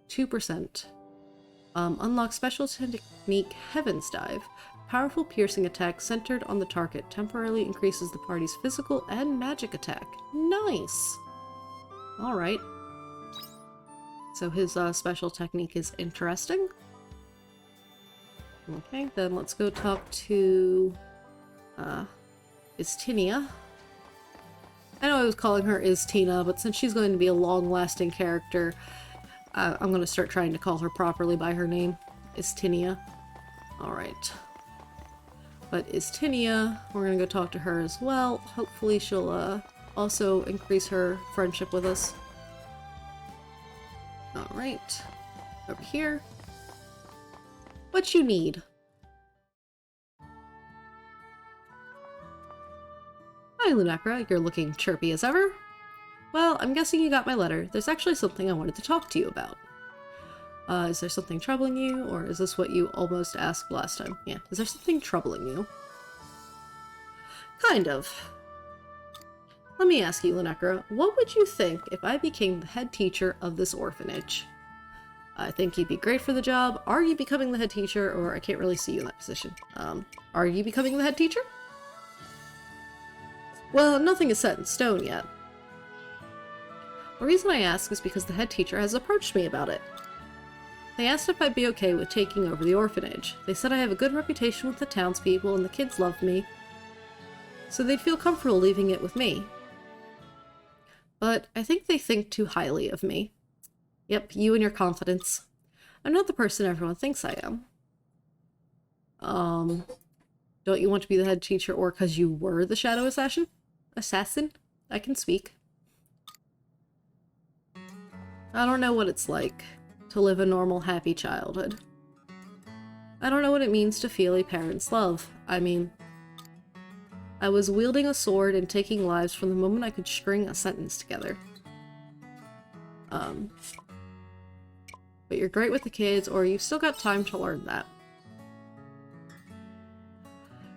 2%. Unlock special technique Heaven's Dive. Powerful piercing attack centered on the target temporarily increases the party's physical and magic attack. Nice! Alright. So his special technique is interesting. Okay, then let's go talk to Istinia. I know I was calling her Istina, but since she's going to be a long-lasting character, I'm going to start trying to call her properly by her name. Istinia. Alright. But Istinia, we're going to go talk to her as well. Hopefully she'll also increase her friendship with us. Alright. Over here. What you need? Hi, Lunacra. You're looking chirpy as ever. Well, I'm guessing you got my letter. There's actually something I wanted to talk to you about. Is there something troubling you, or is this what you almost asked last time? Yeah, is there something troubling you? Kind of. Let me ask you, Lunacra, what would you think if I became the head teacher of this orphanage? I think you'd be great for the job. Are you becoming the head teacher, or I can't really see you in that position. Are you becoming the head teacher? Well, nothing is set in stone yet. The reason I ask is because the head teacher has approached me about it. They asked if I'd be okay with taking over the orphanage. They said I have a good reputation with the townspeople and the kids love me, so they'd feel comfortable leaving it with me. But I think they think too highly of me. Yep, you and your confidence. I'm not the person everyone thinks I am. Don't you want to be the head teacher or because you were the shadow assassin? I can speak. I don't know what it's like to live a normal, happy childhood. I don't know what it means to feel a parent's love. I mean, I was wielding a sword and taking lives from the moment I could string a sentence together. But you're great with the kids, or you've still got time to learn that.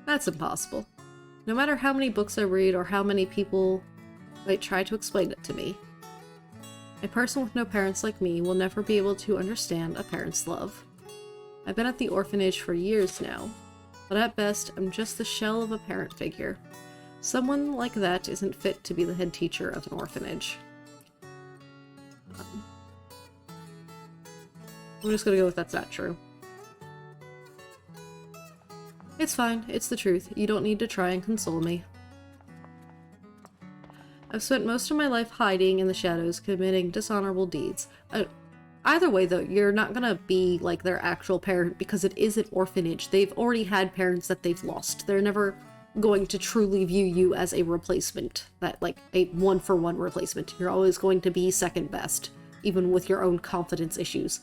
That's impossible. No matter how many books I read or how many people might try to explain it to me, a person with no parents like me will never be able to understand a parent's love. I've been at the orphanage for years now, but at best, I'm just the shell of a parent figure. Someone like that isn't fit to be the head teacher of an orphanage. I'm just gonna go with that's not true. It's fine, it's the truth. You don't need to try and console me. I've spent most of my life hiding in the shadows, committing dishonorable deeds. Either way, though, you're not gonna be like their actual parent because it is an orphanage. They've already had parents that they've lost. They're never going to truly view you as a replacement, that like a one-for-one replacement. You're always going to be second best, even with your own confidence issues.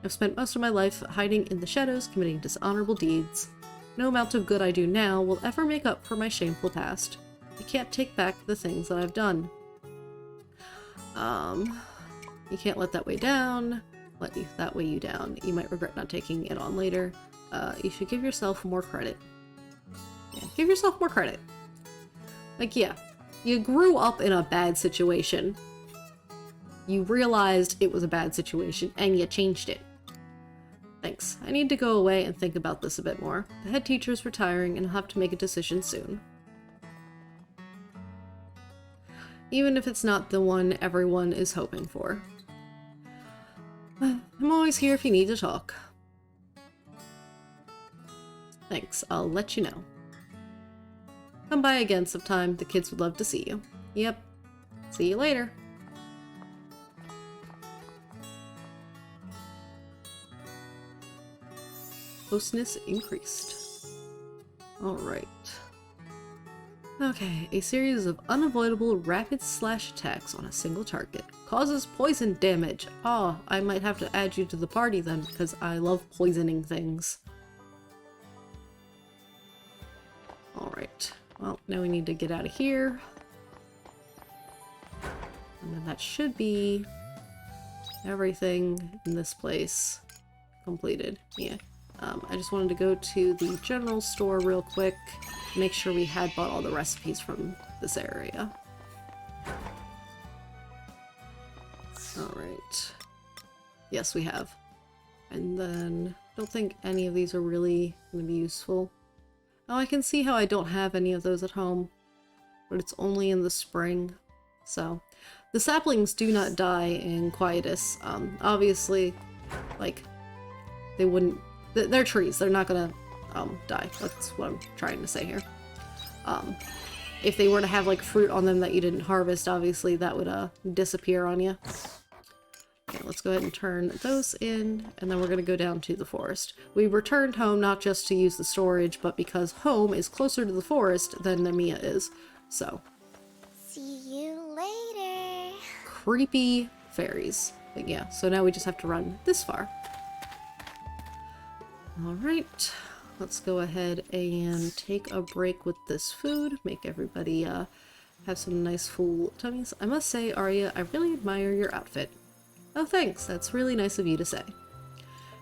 I've spent most of my life hiding in the shadows, committing dishonorable deeds. No amount of good I do now will ever make up for my shameful past. I can't take back the things that I've done. You can't let that weigh you down. You might regret not taking it on later. You should give yourself more credit. Yeah, give yourself more credit. Like, yeah, you grew up in a bad situation. You realized it was a bad situation, and you changed it. Thanks. I need to go away and think about this a bit more. The head teacher's retiring, and I'll have to make a decision soon. Even if it's not the one everyone is hoping for. I'm always here if you need to talk. Thanks, I'll let you know. Come by again sometime, the kids would love to see you. Yep. See you later. Closeness increased. Alright. Okay, a series of unavoidable rapid-slash attacks on a single target. Causes poison damage. Ah, I might have to add you to the party then, because I love poisoning things. Alright, well, now we need to get out of here. And then that should be everything in this place completed. Yeah. I just wanted to go to the general store real quick, make sure we had bought all the recipes from this area. Alright. Yes, we have. And then, don't think any of these are really going to be useful. Oh, I can see how I don't have any of those at home, but it's only in the spring. So, the saplings do not die in Quietus. Obviously, like, they wouldn't... They're trees. They're not gonna, die. That's what I'm trying to say here. If they were to have, like, fruit on them that you didn't harvest, obviously that would, disappear on you. Okay, let's go ahead and turn those in, and then we're gonna go down to the forest. We returned home not just to use the storage, but because home is closer to the forest than Nemia is. So. See you later. Creepy fairies. But yeah, so now we just have to run this far. Alright, let's go ahead and take a break with this food. Make everybody have some nice full tummies. I must say, Arya, I really admire your outfit. Oh thanks, that's really nice of you to say.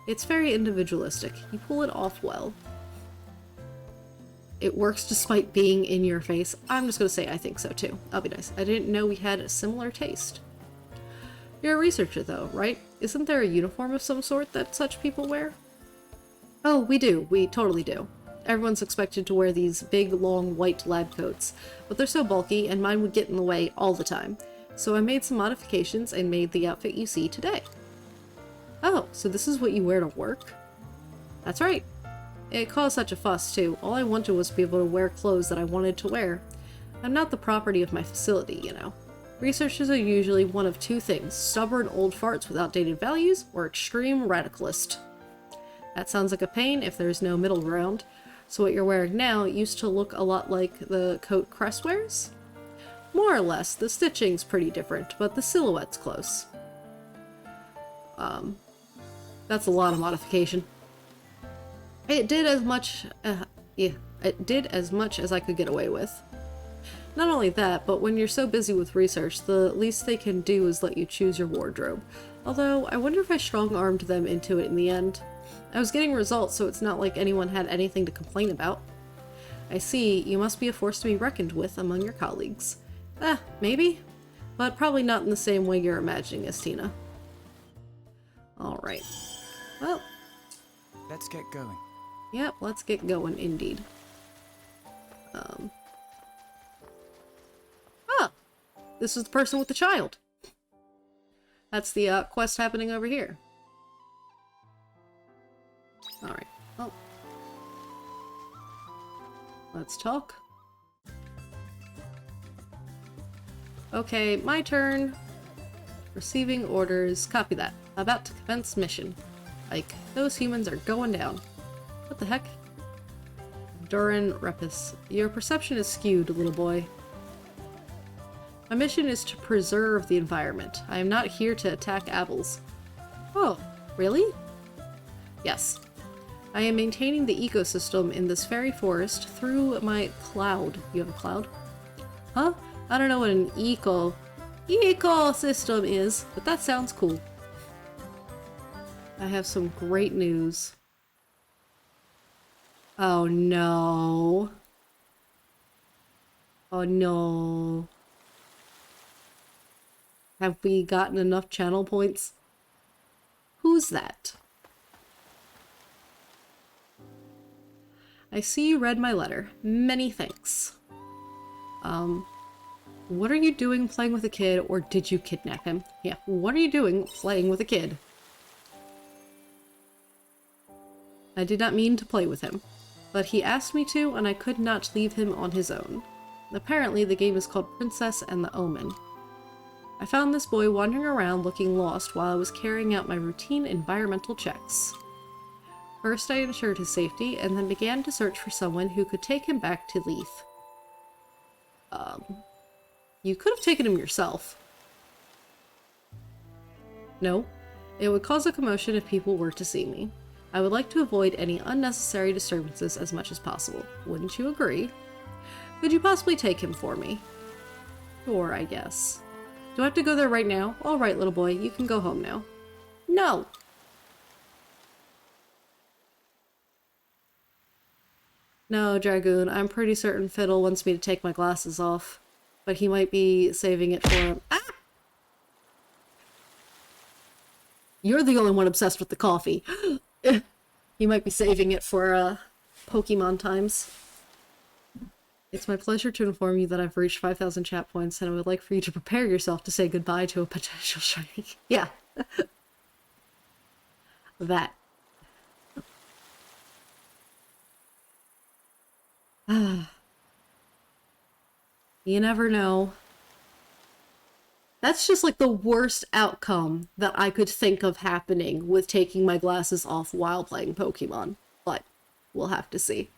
It's very individualistic. You pull it off well. It works despite being in your face. I'm just gonna say I think so too. I'll be nice. I didn't know we had a similar taste. You're a researcher though, right? Isn't there a uniform of some sort that such people wear? Oh, we do. We totally do. Everyone's expected to wear these big, long, white lab coats, but they're so bulky and mine would get in the way all the time. So I made some modifications and made the outfit you see today. Oh, so this is what you wear to work? That's right. It caused such a fuss, too. All I wanted was to be able to wear clothes that I wanted to wear. I'm not the property of my facility, you know. Researchers are usually one of two things, stubborn old farts with outdated values, or extreme radicalist. That sounds like a pain if there's no middle ground. So what you're wearing now used to look a lot like the coat Crest wears? More or less, the stitching's pretty different, but the silhouette's close. That's a lot of modification. It did as much, it did as much as I could get away with. Not only that, but when you're so busy with research, the least they can do is let you choose your wardrobe. Although, I wonder if I strong-armed them into it in the end. I was getting results, so it's not like anyone had anything to complain about. I see, you must be a force to be reckoned with among your colleagues. Maybe? But probably not in the same way you're imagining, Estina. Alright. Well. Let's get going. Yep, let's get going, indeed. This is the person with the child. That's the quest happening over here. Alright, well. Let's talk. Okay, my turn. Receiving orders. Copy that. About to commence mission. Like, those humans are going down. What the heck? Durin Repus. Your perception is skewed, little boy. My mission is to preserve the environment. I am not here to attack Abels. Oh, really? Yes. I am maintaining the ecosystem in this fairy forest through my cloud. You have a cloud? Huh? I don't know what an ecosystem is, but that sounds cool. I have some great news. Oh no. Oh no. Have we gotten enough channel points? Who's that? I see you read my letter. Many thanks. What are you doing playing with a kid, or did you kidnap him? Yeah, what are you doing playing with a kid? I did not mean to play with him, but he asked me to, and I could not leave him on his own. Apparently, the game is called Princess and the Omen. I found this boy wandering around looking lost while I was carrying out my routine environmental checks. First, I ensured his safety, and then began to search for someone who could take him back to Leith. You could have taken him yourself. No, it would cause a commotion if people were to see me. I would like to avoid any unnecessary disturbances as much as possible. Wouldn't you agree? Could you possibly take him for me? Sure, I guess. Do I have to go there right now? All right, little boy, you can go home now. No! No, Dragoon, I'm pretty certain Fiddle wants me to take my glasses off. But he might be saving it for him. Ah! You're the only one obsessed with the coffee. You might be saving it for, Pokemon times. It's my pleasure to inform you that I've reached 5,000 chat points, and I would like for you to prepare yourself to say goodbye to a potential shiny. Yeah. That. You never know. That's just like the worst outcome that I could think of happening with taking my glasses off while playing Pokemon. But we'll have to see.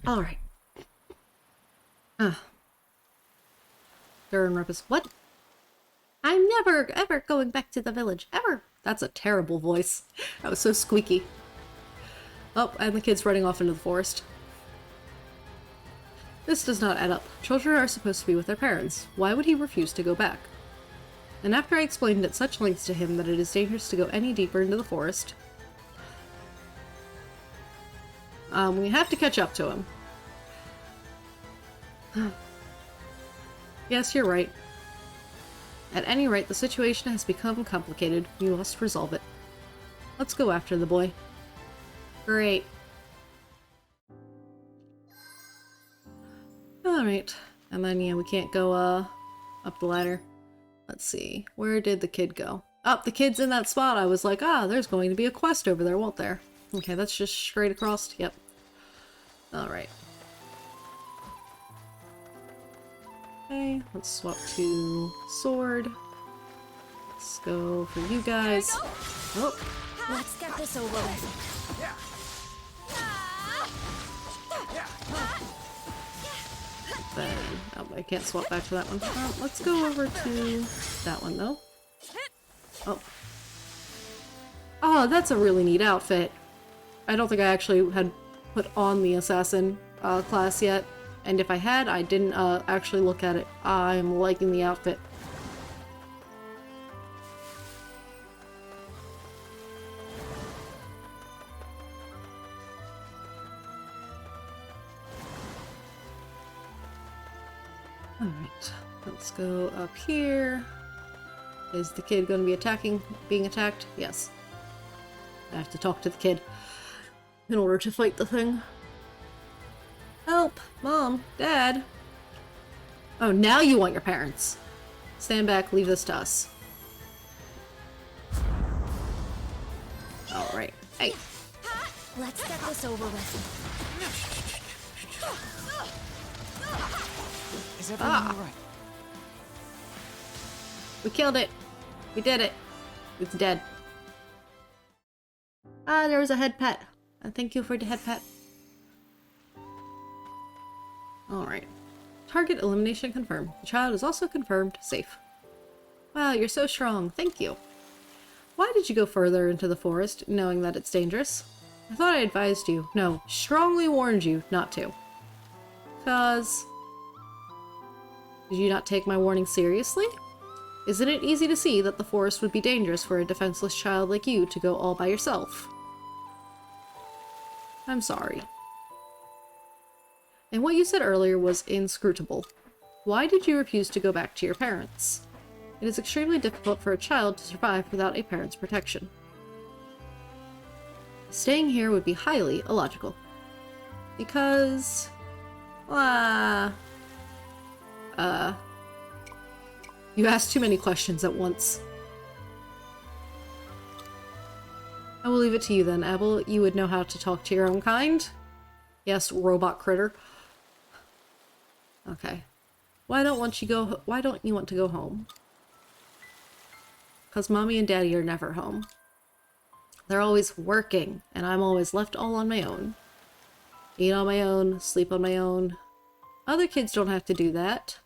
Alright. Duran Repus. What? I'm never, ever going back to the village. Ever. That's a terrible voice. That was so squeaky. Oh, and the kid's running off into the forest. This does not add up. Children are supposed to be with their parents. Why would he refuse to go back? And after I explained at such lengths to him that it is dangerous to go any deeper into the forest, we have to catch up to him. Yes, you're right. At any rate, the situation has become complicated. We must resolve it. Let's go after the boy. Great. Alright. And then, yeah, we can't go, up the ladder. Let's see. Where did the kid go? Oh, the kid's in that spot. I was like, there's going to be a quest over there, won't there? Okay, that's just straight across. Yep. Alright. Okay, let's swap to sword. Let's go for you guys. Oh. Let's get this over with. Then, I can't swap back to that one. Let's go over to that one, though. Oh. Oh, that's a really neat outfit. I don't think I actually had put on the assassin class yet. And if I had, I didn't actually look at it. I'm liking the outfit. Alright, let's go up here. Is the kid going to be being attacked? Yes. I have to talk to the kid in order to fight the thing. Help! Mom! Dad! Oh, now you want your parents. Stand back, leave this to us. Alright. Hey! Let's get this over with. Is everyone alright? We killed it! We did it! It's dead. There was a head pet. Thank you for the head pet. Alright. Target elimination confirmed. The child is also confirmed safe. Wow, you're so strong. Thank you. Why did you go further into the forest, knowing that it's dangerous? I thought I advised you. No, strongly warned you not to. 'Cause... Did you not take my warning seriously? Isn't it easy to see that the forest would be dangerous for a defenseless child like you to go all by yourself? I'm sorry. And what you said earlier was inscrutable. Why did you refuse to go back to your parents? It is extremely difficult for a child to survive without a parent's protection. Staying here would be highly illogical. Because... You asked too many questions at once. I will leave it to you then, Abel. You would know how to talk to your own kind? Yes, robot critter. Okay. Why don't you want to go home? 'Cause Mommy and Daddy are never home. They're always working, and I'm always left all on my own. Eat on my own, sleep on my own. Other kids don't have to do that.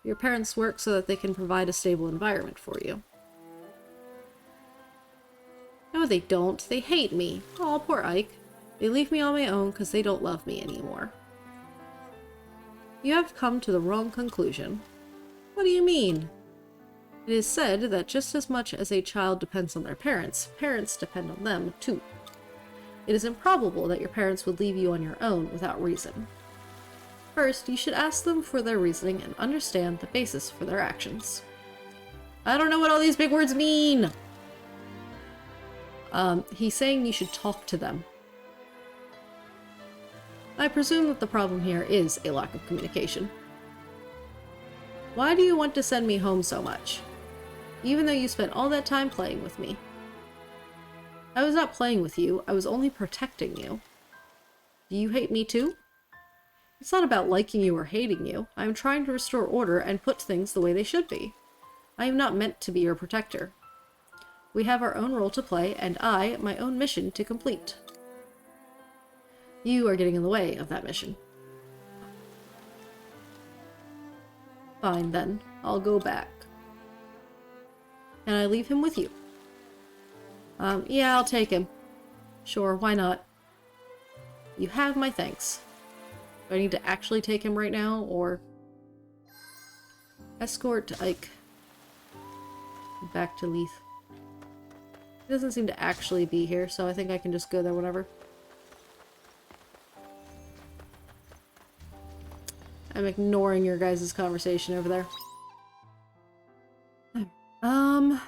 Your parents work so that they can provide a stable environment for you. No, they don't. They hate me. Aw, poor Ike. They leave me on my own because they don't love me anymore. You have come to the wrong conclusion. What do you mean? It is said that just as much as a child depends on their parents, parents depend on them too. It is improbable that your parents would leave you on your own without reason. First, you should ask them for their reasoning and understand the basis for their actions. I don't know what all these big words mean! He's saying you should talk to them. I presume that the problem here is a lack of communication. Why do you want to send me home so much? Even though you spent all that time playing with me. I was not playing with you, I was only protecting you. Do you hate me too? It's not about liking you or hating you. I am trying to restore order and put things the way they should be. I am not meant to be your protector. We have our own role to play, and I, my own mission to complete. You are getting in the way of that mission. Fine then, I'll go back. Can I leave him with you? Yeah, I'll take him. Sure, why not? You have my thanks. Do I need to actually take him right now, or... Escort Ike back to Leith. He doesn't seem to actually be here, so I think I can just go there whenever. I'm ignoring your guys' conversation over there. I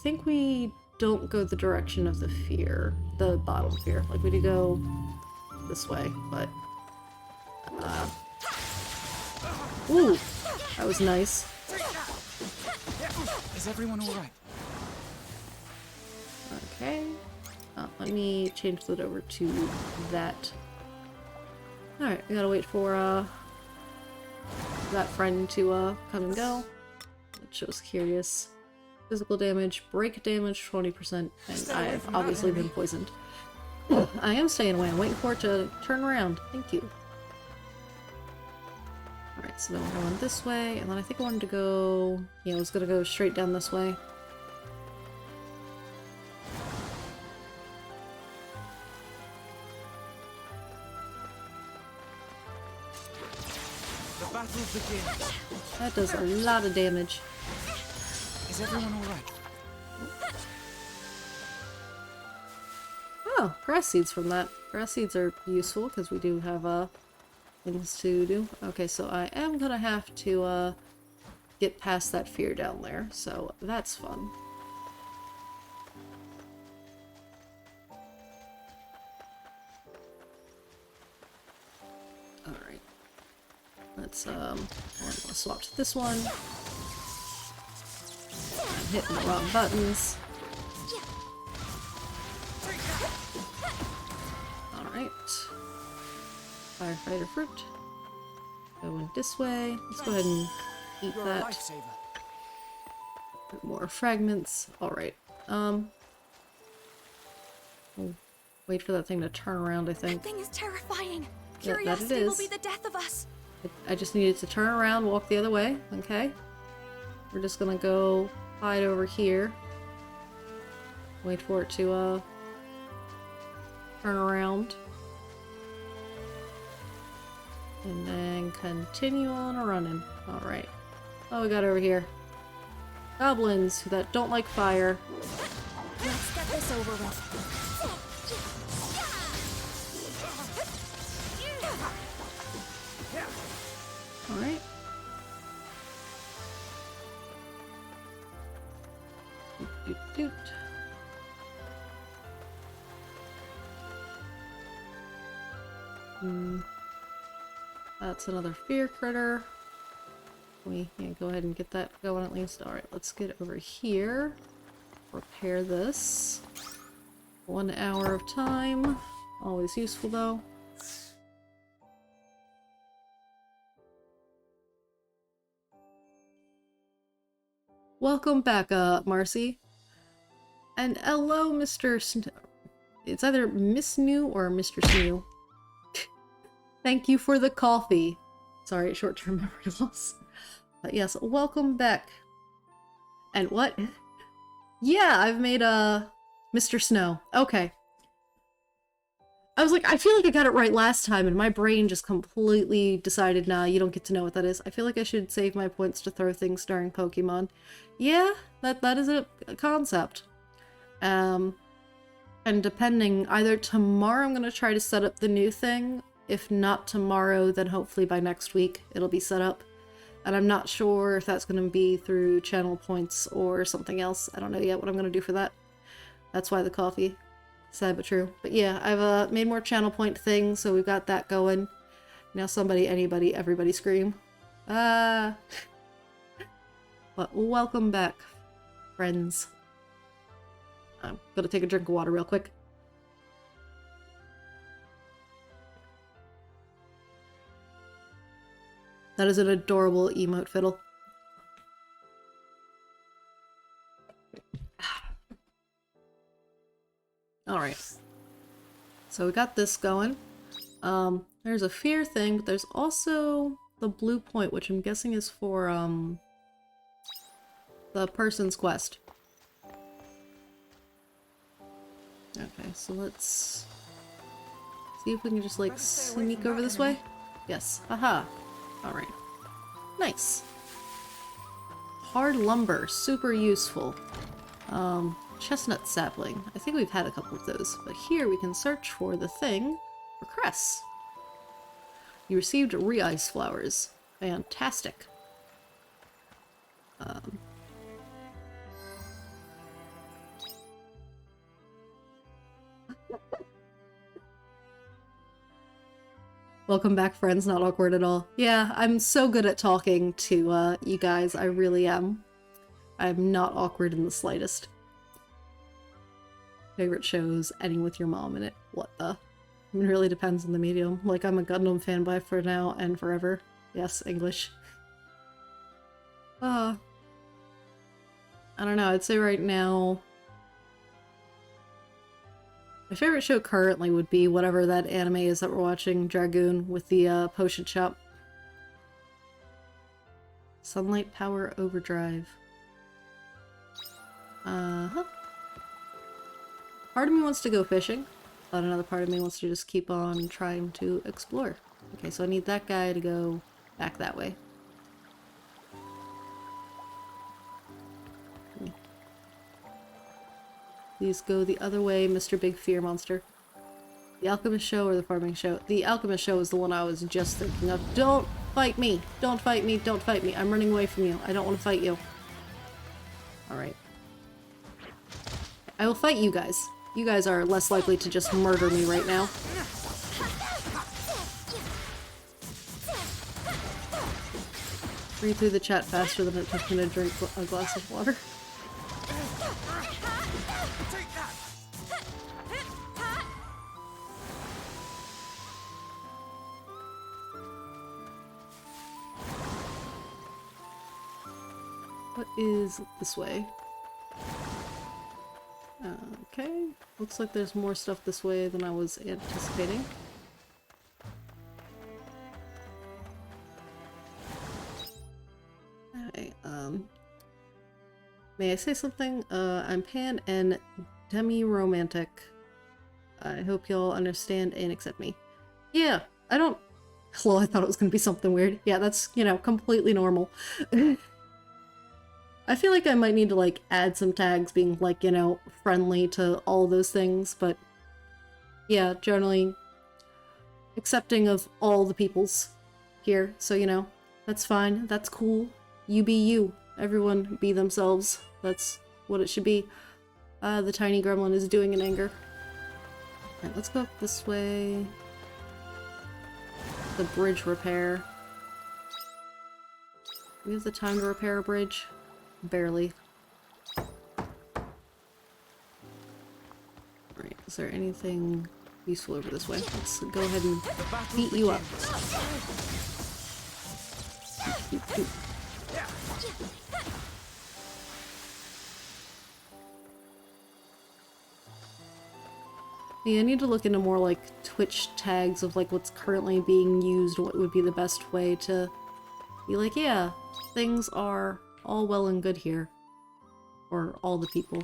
think we don't go the direction of the fear, the bottom fear. Like, we do go this way, but... Ooh! That was nice. Is everyone alright? Okay. Let me change that over to that. Alright, we gotta wait for, that friend to, come and go. It shows curious. Physical damage, break damage, 20%, and I have obviously been poisoned. I am staying away. I'm waiting for it to turn around. Thank you. Alright, so then we're going this way, and then I think I wanted to go... Yeah, I was gonna go straight down this way. The battle begins. That does a lot of damage. Is everyone alright? Oh, grass seeds from that. Grass seeds are useful because we do have things to do. Okay, so I am gonna have to get past that fear down there, so that's fun. Alright. Let's swap to this one. I'm hitting the wrong buttons. Alright. Firefighter fruit. Going this way. Let's go ahead and eat You're a that. lifesaver. More fragments. Alright. We'll wait for that thing to turn around, I That think. thing is terrifying. Yeah, that it Curiosity will is. be the death of us. I just needed to turn around, walk the other way. Okay. We're just gonna go hide over here. Wait for it to, turn around. And then continue on running. Alright. Oh, we got over here. Goblins that don't like fire. Let's get this over with. Alright. Doot, doot, doot. That's another fear critter. We can go ahead and get that going at least. Alright, let's get over here. Repair this. 1 hour of time. Always useful though. Welcome back, Marcy. And hello, Mr. It's either Miss New or Mr. Snew. Thank you for the coffee. Sorry, short-term memory loss. But yes, welcome back. And what? Yeah, I've made Mr. Snow. Okay. I was like, I feel like I got it right last time, and my brain just completely decided, nah, you don't get to know what that is. I feel like I should save my points to throw things during Pokemon. Yeah, that is a concept. I And depending, either tomorrow I'm going to try to set up the new thing. If not tomorrow, then hopefully by next week it'll be set up. And I'm not sure if that's going to be through channel points or something else. I don't know yet what I'm going to do for that. That's why the coffee. Sad but true. But yeah, I've made more channel point things, so we've got that going. Now somebody, anybody, everybody scream. But welcome back, friends. I'm gonna take a drink of water real quick. That is an adorable emote fiddle. Alright. So we got this going. There's a fear thing, but there's also the blue point, which I'm guessing is for, the person's quest. Okay, so let's see if we can just, like, sneak over this way. Yes. Haha. Alright. Nice. Hard lumber. Super useful. Chestnut sapling. I think we've had a couple of those. But here we can search for the thing for cress. You received re-ice flowers. Fantastic. Welcome back, friends. Not awkward at all. Yeah, I'm so good at talking to you guys. I really am. I'm not awkward in the slightest. Favorite shows, ending with your mom in it. What the? I mean, it really depends on the medium. Like, I'm a Gundam fanboy for now and forever. Yes, English. I don't know, I'd say right now my favorite show currently would be whatever that anime is that we're watching, Dragoon, with the potion shop. Sunlight Power Overdrive. Part of me wants to go fishing, but another part of me wants to just keep on trying to explore. Okay, so I need that guy to go back that way. Please go the other way, Mr. Big Fear Monster. The Alchemist Show or the Farming Show? The Alchemist Show is the one I was just thinking of. Don't fight me! Don't fight me! Don't fight me! I'm running away from you. I don't want to fight you. Alright. I will fight you guys. You guys are less likely to just murder me right now. Read through the chat faster than it took me to drink a glass of water. What is this way? Okay, looks like there's more stuff this way than I was anticipating. Okay, may I say something? I'm pan and demi-romantic. I hope y'all understand and accept me. Yeah, I don't... Well, I thought it was gonna be something weird. Yeah, that's, you know, completely normal. I feel like I might need to, like, add some tags being, like, you know, friendly to all those things, but yeah, generally accepting of all the peoples here, so, you know, that's fine, that's cool. You be you. Everyone be themselves. That's what it should be. The tiny gremlin is doing in anger. Alright, let's go up this way. The bridge repair. Do we have the time to repair a bridge? Barely. Alright, is there anything useful over this way? Let's go ahead and beat you up. Yeah, I need to look into more like Twitch tags of like what's currently being used, what would be the best way to be like, yeah, things are all well and good here. Or all the people.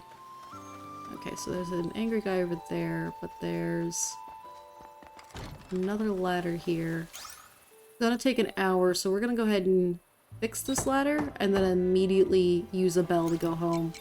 Okay, so there's an angry guy over there, but there's another ladder here. It's gonna take an hour, so we're gonna go ahead and fix this ladder, and then immediately use a bell to go home.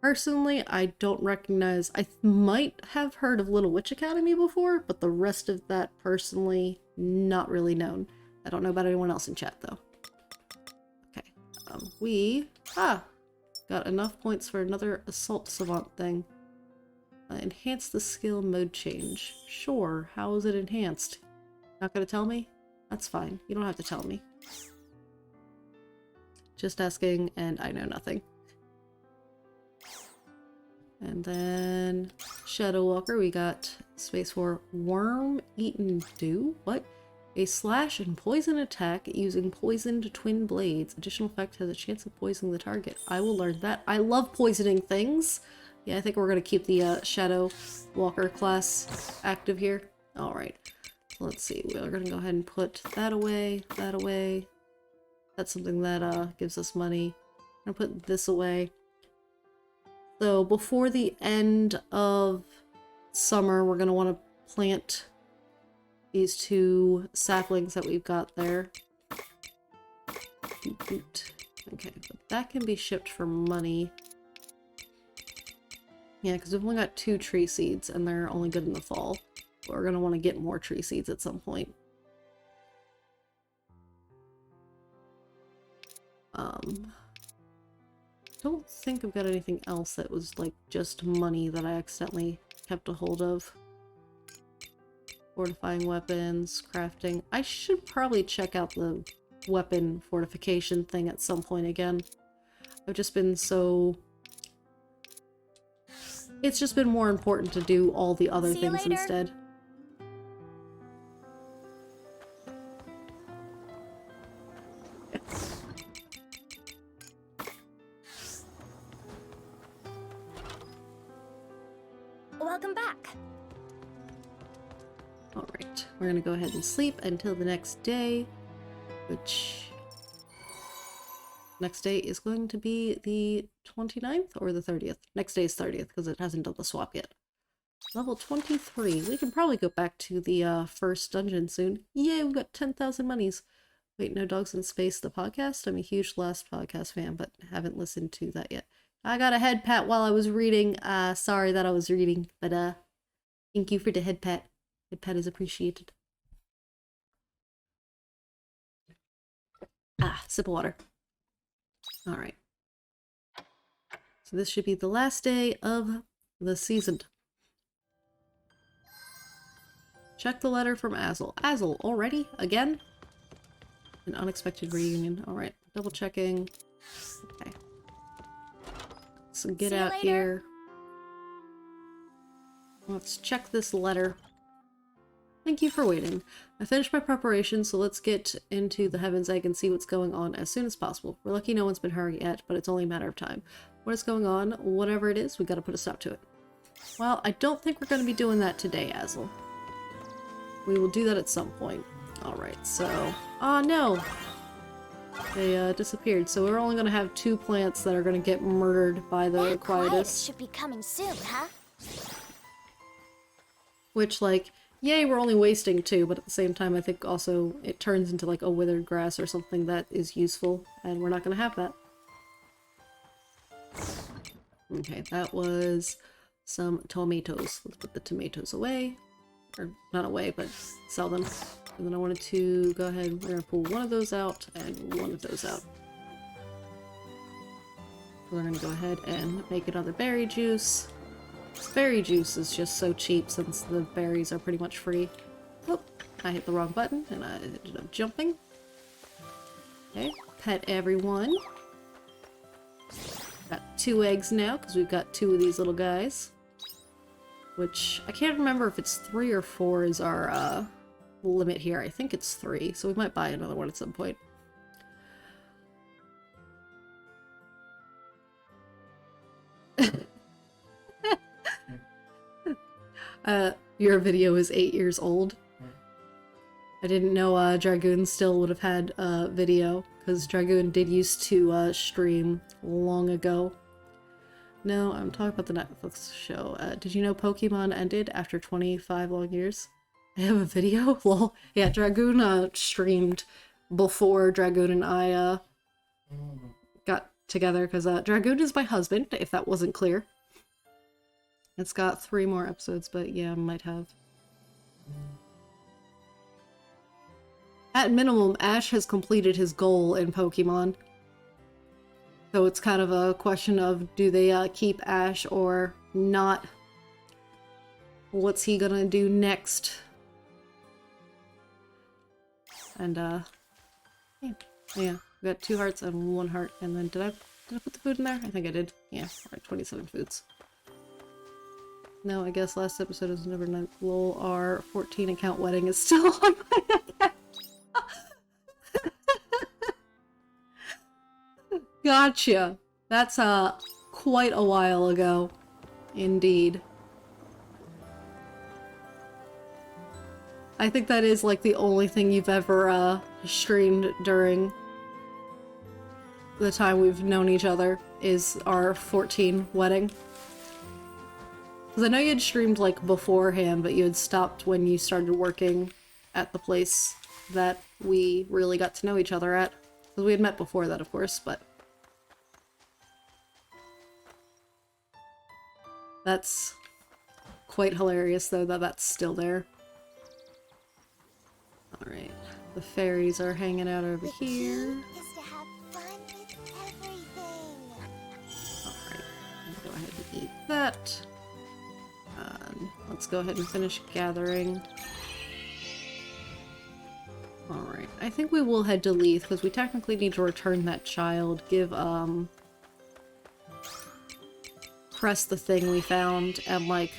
Personally, I don't recognize... I might have heard of Little Witch Academy before, but the rest of that, personally, not really known. I don't know about anyone else in chat, though. Okay. We... got enough points for another Assault Savant thing. Enhance the skill mode change. Sure, how is it enhanced? Not gonna tell me? That's fine. You don't have to tell me. Just asking, and I know nothing. And then Shadow Walker, we got space for Worm-Eaten Dew. What? A slash and poison attack using poisoned twin blades. Additional effect has a chance of poisoning the target. I will learn that. I love poisoning things. Yeah, I think we're going to keep the Shadow Walker class active here. Alright. Let's see. We're going to go ahead and put that away, that away. That's something that gives us money. I'm going to put this away. So before the end of summer, we're going to want to plant these 2 saplings that we've got there. Okay, but that can be shipped for money. Yeah, because we've only got 2 tree seeds and they're only good in the fall. We're going to want to get more tree seeds at some point. Don't think I've got anything else that was like just money that I accidentally kept a hold of. Fortifying weapons, crafting. I should probably check out the weapon fortification thing at some point again. I've just been so... It's just been more important to do all the other things instead. Welcome back. Alright, we're gonna go ahead and sleep until the next day, which... Next day is going to be the 29th or the 30th? Next day is 30th because it hasn't done the swap yet. Level 23. We can probably go back to the first dungeon soon. Yay, we've got 10,000 monies. Wait, No Dogs in Space, the podcast? I'm a huge Last Podcast fan, but haven't listened to that yet. I got a head pat while I was reading. Sorry that I was reading, but thank you for the head pat. Head pat is appreciated. Sip of water. Alright. So this should be the last day of the season. Check the letter from Azel. Azel, already? Again? An unexpected reunion. Alright, double checking. Okay. So get out here. Let's check this letter. Thank you for waiting. I finished my preparation, so let's get into the Heaven's Egg and see what's going on as soon as possible. We're lucky no one's been hurt yet, but it's only a matter of time. What is going on? Whatever it is, we gotta put a stop to it. Well, I don't think we're gonna be doing that today, Azel. We will do that at some point. Alright, so... Oh no! They disappeared, so we're only gonna have 2 plants that are gonna get murdered by the Quietus. Should be coming soon, huh? Which, like... Yay, we're only wasting 2, but at the same time I think also it turns into like a withered grass or something that is useful, and we're not going to have that. Okay, that was some tomatoes. Let's put the tomatoes away. Or, not away, but sell them. And then I wanted to go ahead, we're going to pull one of those out and one of those out. We're going to go ahead and make another berry juice. Berry juice is just so cheap since the berries are pretty much free. Oh, I hit the wrong button and I ended up jumping. Okay, pet everyone. Got 2 eggs now because we've got 2 of these little guys. Which, I can't remember if it's 3 or 4 is our limit here. I think it's 3, so we might buy another one at some point. Your video is 8 years old. I didn't know Dragoon still would have had video, because Dragoon did used to stream long ago. No, I'm talking about the Netflix show. Did you know Pokemon ended after 25 long years? I have a video? Well, yeah, Dragoon streamed before Dragoon and I got together, because Dragoon is my husband, if that wasn't clear. It's got 3 more episodes, but yeah, might have. At minimum, Ash has completed his goal in Pokemon. So it's kind of a question of, do they keep Ash or not? What's he gonna do next? And yeah, we got 2 hearts and 1 heart, and then did I put the food in there? I think I did. Yeah, alright, 27 foods. No, I guess last episode was number 9. Lol, our 14 account wedding is still on my account. Gotcha. That's quite a while ago. Indeed. I think that is like the only thing you've ever streamed during the time we've known each other is our 14 wedding. Because I know you had streamed like beforehand, but you had stopped when you started working at the place that we really got to know each other at. Because we had met before that, of course, but... That's quite hilarious, though, that that's still there. Alright, the fairies are hanging out over here. Is to have fun with everything. Alright, go ahead and eat that. Let's go ahead and finish gathering. Alright, I think we will head to Leith, because we technically need to return that child. Give, Cress the thing we found, and, like,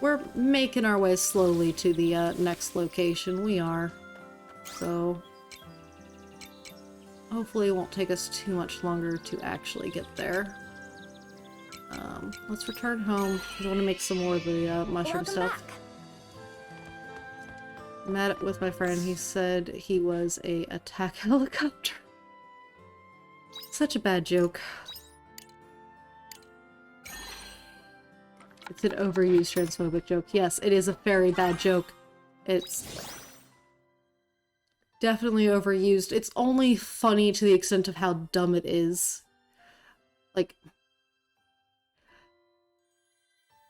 we're making our way slowly to the, next location. We are. So, hopefully it won't take us too much longer to actually get there. Let's return home, because I want to make some more of the, mushroom stuff. Met with my friend, he said he was a attack helicopter. Such a bad joke. It's an overused transphobic joke. Yes, it is a very bad joke. It's definitely overused. It's only funny to the extent of how dumb it is. Like,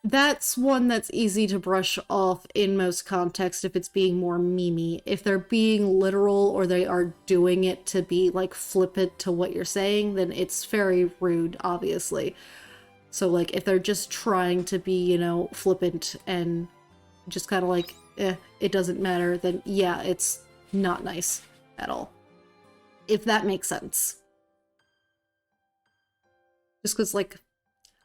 that's one that's easy to brush off in most contexts if it's being more memey. If they're being literal or they are doing it to be, like, flippant to what you're saying, then it's very rude, obviously. So, like, if they're just trying to be, you know, flippant and just kind of like, it doesn't matter, then yeah, it's not nice at all. If that makes sense. Just because, like,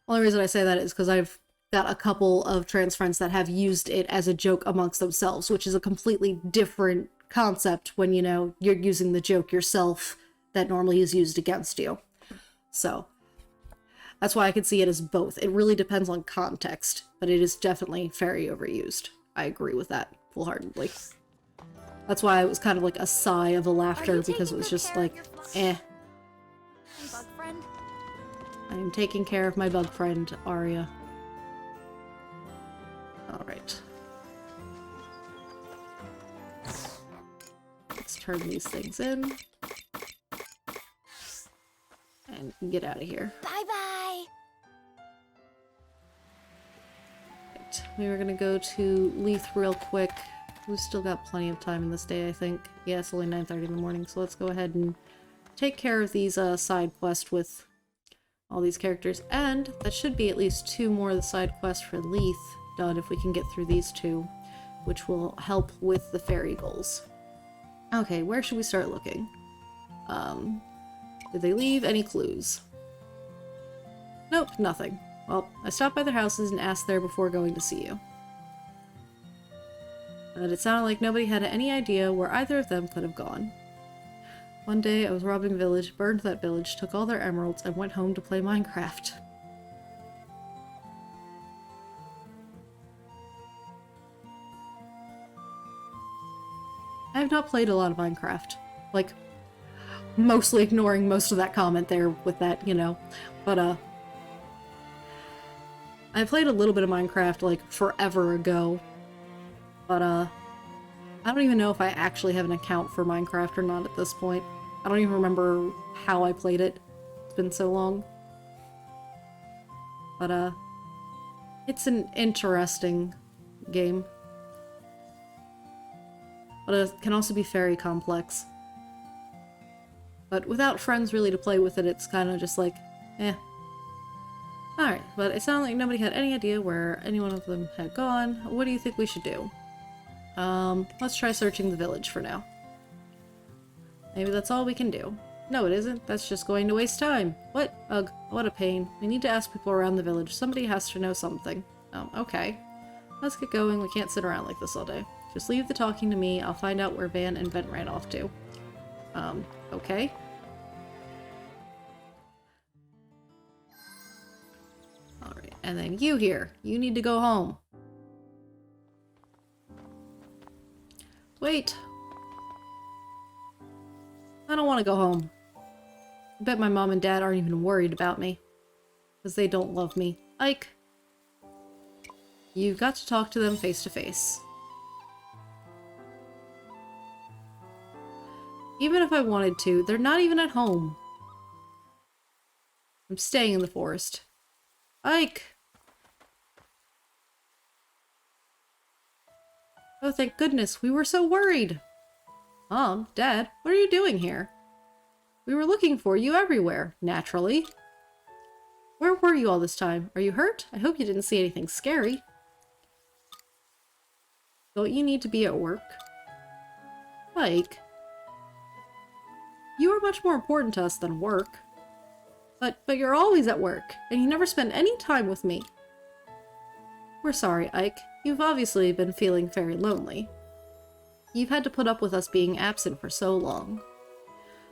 only reason I say that is because I've got a couple of trans friends that have used it as a joke amongst themselves, which is a completely different concept when, you know, you're using the joke yourself that normally is used against you. So, that's why I can see it as both. It really depends on context, but it is definitely very overused. I agree with that full-heartedly. That's why it was kind of like a sigh of a laughter, because it was just like, eh. Bug friend? I am taking care of my bug friend, Arya. Alright. Let's turn these things in. And get out of here. Bye-bye! Right. We were gonna go to Leith real quick. We've still got plenty of time in this day, I think. Yeah, it's only 9:30 in the morning, so let's go ahead and take care of these side quests with all these characters. And that should be at least 2 more of the side quests for Leith done if we can get through these 2, which will help with the fairy goals. Okay, where should we start looking? Did they leave any clues? Nope, nothing. Well, I stopped by their houses and asked there before going to see you. But it sounded like nobody had any idea where either of them could have gone. One day I was robbing a village, burned that village, took all their emeralds, and went home to play Minecraft. I have not played a lot of Minecraft. Like, mostly ignoring most of that comment there with that, you know. But, I played a little bit of Minecraft, like, forever ago. But, I don't even know if I actually have an account for Minecraft or not at this point. I don't even remember how I played it. been so long. But, it's an interesting game. But it can also be very complex. But without friends really to play with it, it's kind of just like, eh. Alright, but it sounded like nobody had any idea where any one of them had gone. What do you think we should do? Let's try searching the village for now. Maybe that's all we can do. No, it isn't. That's just going to waste time. What? Ugh, what a pain. We need to ask people around the village. Somebody has to know something. Okay. Let's get going. We can't sit around like this all day. Just leave the talking to me. I'll find out where Van and Vent ran off to. Okay. Alright, and then you here. You need to go home. Wait. I don't want to go home. I bet my mom and dad aren't even worried about me. Because they don't love me. Ike. You've got to talk to them face to face. Even if I wanted to, they're not even at home. I'm staying in the forest. Ike! Oh, thank goodness, we were so worried! Mom, Dad, what are you doing here? We were looking for you everywhere, naturally. Where were you all this time? Are you hurt? I hope you didn't see anything scary. Don't you need to be at work? Ike. You are much more important to us than work. But you're always at work, and you never spend any time with me. We're sorry, Ike. You've obviously been feeling very lonely. You've had to put up with us being absent for so long.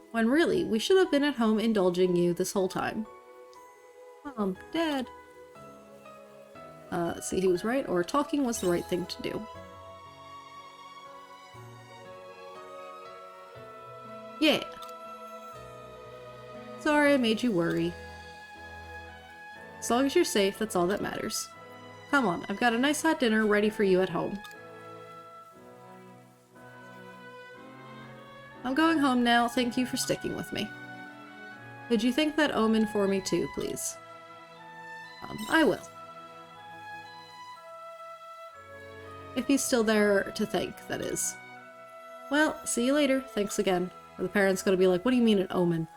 When really, we should have been at home indulging you this whole time. Mom, Dad. See, he was right, or talking was the right thing to do. Yeah. Sorry I made you worry. As long as you're safe, that's all that matters. Come on, I've got a nice hot dinner ready for you at home. I'm going home now. Thank you for sticking with me. Could you thank that omen for me too, please? I will. If he's still there to thank, that is. Well, see you later. Thanks again. Or the parent's gonna be like, what do you mean an omen?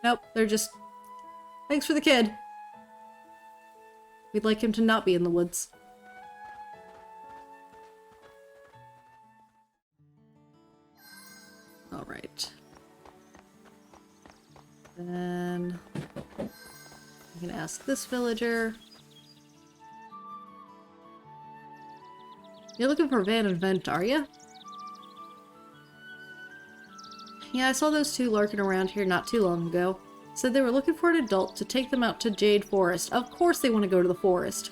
Nope, they're just... Thanks for the kid. We'd like him to not be in the woods. Alright. Then... I'm gonna ask this villager. You're looking for Van and Vent, are you? Yeah, I saw those two lurking around here not too long ago. Said they were looking for an adult to take them out to Jade Forest. Of course they want to go to the forest.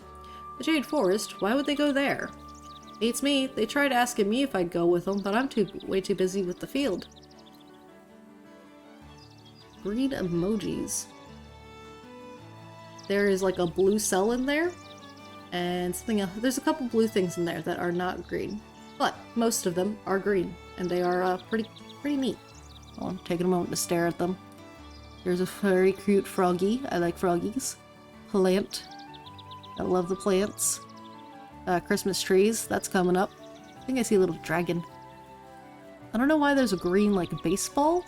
The Jade Forest? Why would they go there? Beats me. They tried asking me if I'd go with them, but I'm way too busy with the field. Green emojis. There is like a blue cell in there, and something else. There's a couple blue things in there that are not green, but most of them are green, and they are pretty neat. I'm taking a moment to stare at them. There's a very cute froggy. I like froggies. Plant. I love the plants. Christmas trees. That's coming up. I think I see a little dragon. I don't know why there's a green, like, baseball.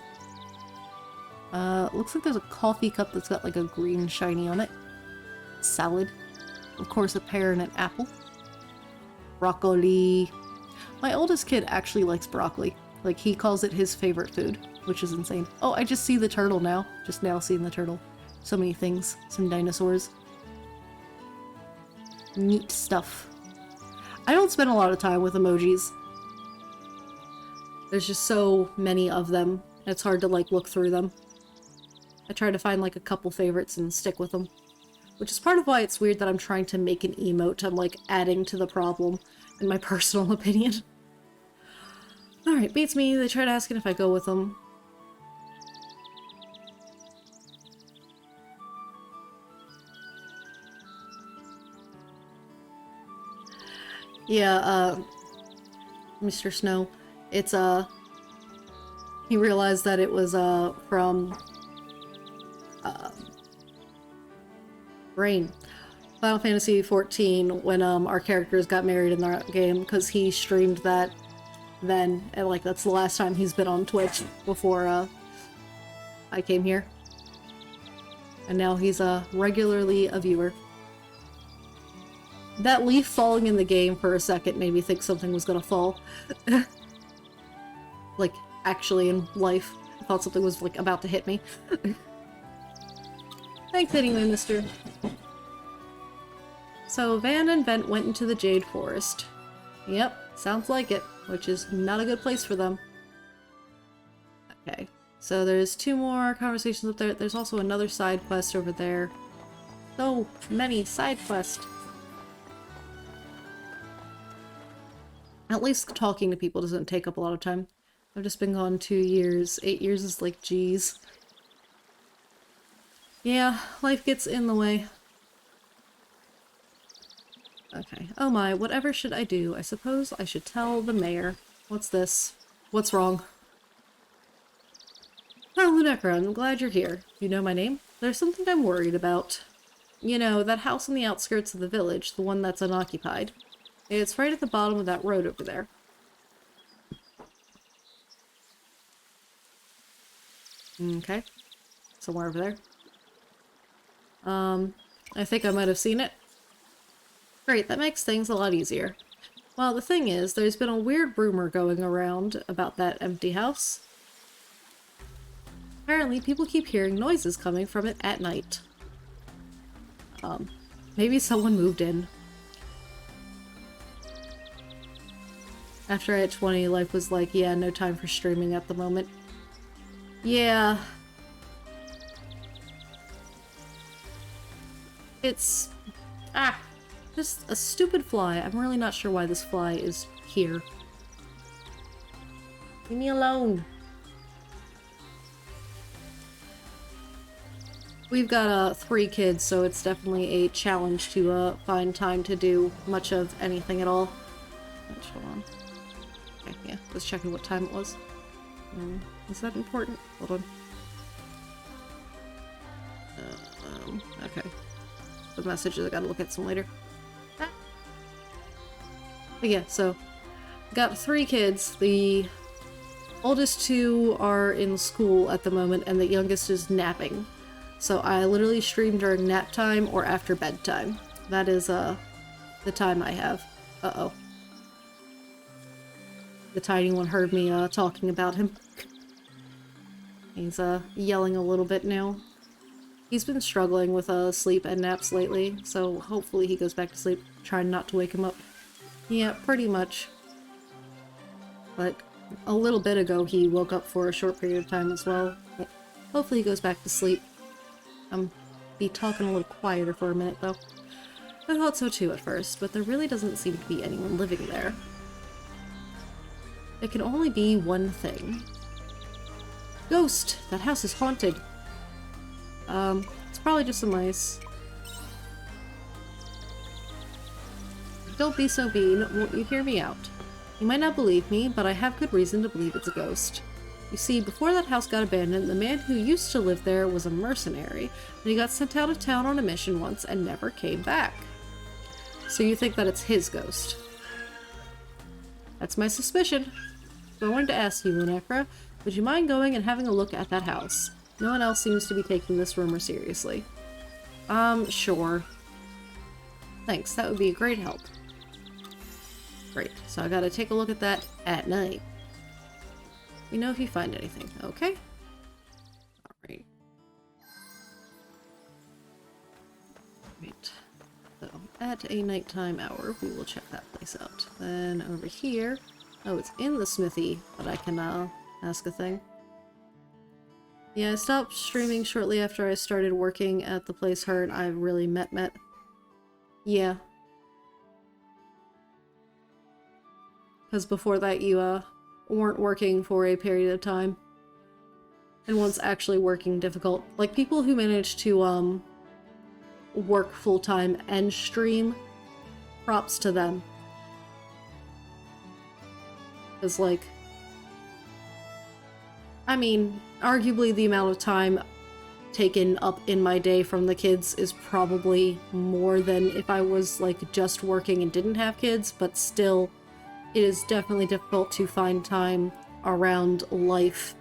Looks like there's a coffee cup that's got, like, a green shiny on it. Salad. Of course, a pear and an apple. Broccoli. My oldest kid actually likes broccoli. Like, he calls it his favorite food, which is insane. Oh, I just see the turtle now. Just now seeing the turtle. So many things. Some dinosaurs. Neat stuff. I don't spend a lot of time with emojis. There's just so many of them. It's hard to, like, look through them. I try to find, like, a couple favorites and stick with them. Which is part of why it's weird that I'm trying to make an emote. I'm, like, adding to the problem, in my personal opinion. Alright, beats me. They tried asking if I go with them. Yeah, Mr. Snow. It's, he realized that it was, from Brain. Final Fantasy 14 when our characters got married in that game, because he streamed that then, and like that's the last time he's been on Twitch before I came here. And now he's regularly a viewer. That leaf falling in the game for a second made me think something was gonna fall. Like, actually in life. I thought something was like about to hit me. Thanks anyway, mister. So Van and Vent went into the Jade Forest. Yep, sounds like it, which is not a good place for them. Okay, so there's 2 more conversations up there. There's also another side quest over there. So many side quests. At least talking to people doesn't take up a lot of time. I've just been gone 2 years. 8 years is like, geez. Yeah, life gets in the way. Okay. Oh my, whatever should I do? I suppose I should tell the mayor. What's this? What's wrong? Oh, Lunecra, I'm glad you're here. You know my name? There's something I'm worried about. You know, that house on the outskirts of the village, the one that's unoccupied. It's right at the bottom of that road over there. Okay. Somewhere over there. I think I might have seen it. Great, that makes things a lot easier. Well, the thing is, there's been a weird rumor going around about that empty house. Apparently, people keep hearing noises coming from it at night. Maybe someone moved in. After I hit 20, life was like, yeah, no time for streaming at the moment. Yeah. It's... just a stupid fly. I'm really not sure why this fly is here. Leave me alone. We've got 3 kids, so it's definitely a challenge to find time to do much of anything at all. Hold on. Okay, yeah, was checking what time it was. Is that important? Hold on. Okay. The messages, I gotta look at some later. But yeah, so got 3 kids. The oldest 2 are in school at the moment, and the youngest is napping. So I literally stream during nap time or after bedtime. That is the time I have. Uh-oh. The tiny one heard me talking about him. He's yelling a little bit now. He's been struggling with sleep and naps lately, so hopefully he goes back to sleep. Trying not to wake him up. Yeah, pretty much. But a little bit ago he woke up for a short period of time as well. But hopefully he goes back to sleep. Be talking a little quieter for a minute though. I thought so too at first, but there really doesn't seem to be anyone living there. It can only be one thing. Ghost! That house is haunted. It's probably just some mice. Don't be so mean, won't you hear me out? You might not believe me, but I have good reason to believe it's a ghost. You see, before that house got abandoned, the man who used to live there was a mercenary, and he got sent out of town on a mission once and never came back. So you think that it's his ghost? That's my suspicion. So I wanted to ask you, Lunecra, would you mind going and having a look at that house? No one else seems to be taking this rumor seriously. Sure. Thanks, that would be a great help. Great, so I gotta take a look at that at night. Let me know if you find anything, okay? Alright. Right. So, at a nighttime hour, we will check that place out. Then over here... Oh, it's in the smithy, but I can ask a thing. Yeah, I stopped streaming shortly after I started working at the place her and I really met. Yeah. Because before that you weren't working for a period of time. And once actually working difficult. Like people who manage to work full-time and stream, props to them. Because like, I mean, arguably the amount of time taken up in my day from the kids is probably more than if I was like just working and didn't have kids, but still it is definitely difficult to find time around life.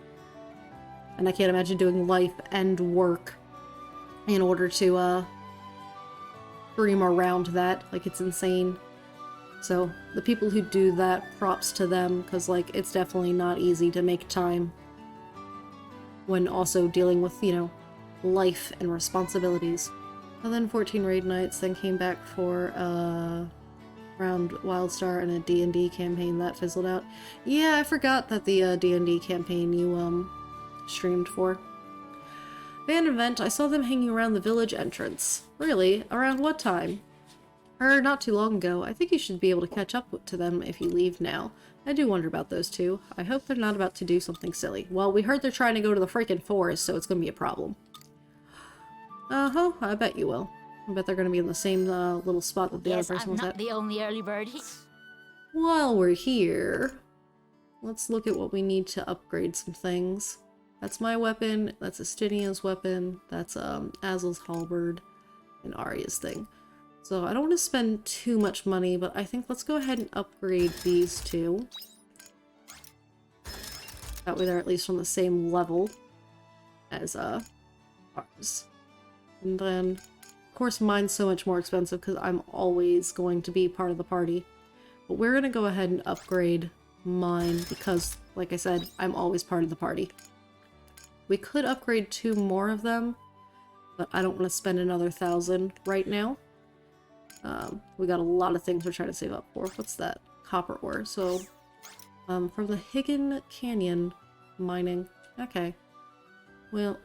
And I can't imagine doing life and work in order to stream around that. Like, it's insane. So the people who do that, props to them, because like it's definitely not easy to make time when also dealing with, you know, life and responsibilities. And then 14 raid nights, then came back for around Wildstar and a D&D campaign that fizzled out. Yeah, I forgot that the D&D campaign you streamed for. Van event, I saw them hanging around the village entrance. Really? Around what time? Not too long ago. I think you should be able to catch up to them if you leave now. I do wonder about those two. I hope they're not about to do something silly. Well, we heard they're trying to go to the freaking forest, so it's gonna be a problem. Uh-huh, I bet you will. I bet they're gonna be in the same little spot that the other person was at. I'm not the only early bird. While we're here, let's look at what we need to upgrade some things. That's my weapon, that's Estinia's weapon, that's Azel's halberd, and Arya's thing. So I don't want to spend too much money, but I think let's go ahead and upgrade these two. That way they're at least on the same level as ours. And then, of course, mine's so much more expensive because I'm always going to be part of the party. But we're going to go ahead and upgrade mine because, like I said, I'm always part of the party. We could upgrade 2 more of them, but I don't want to spend another 1,000 right now. We got a lot of things we're trying to save up for. What's that? Copper ore. So, from the Higgin Canyon mining. Okay. Well,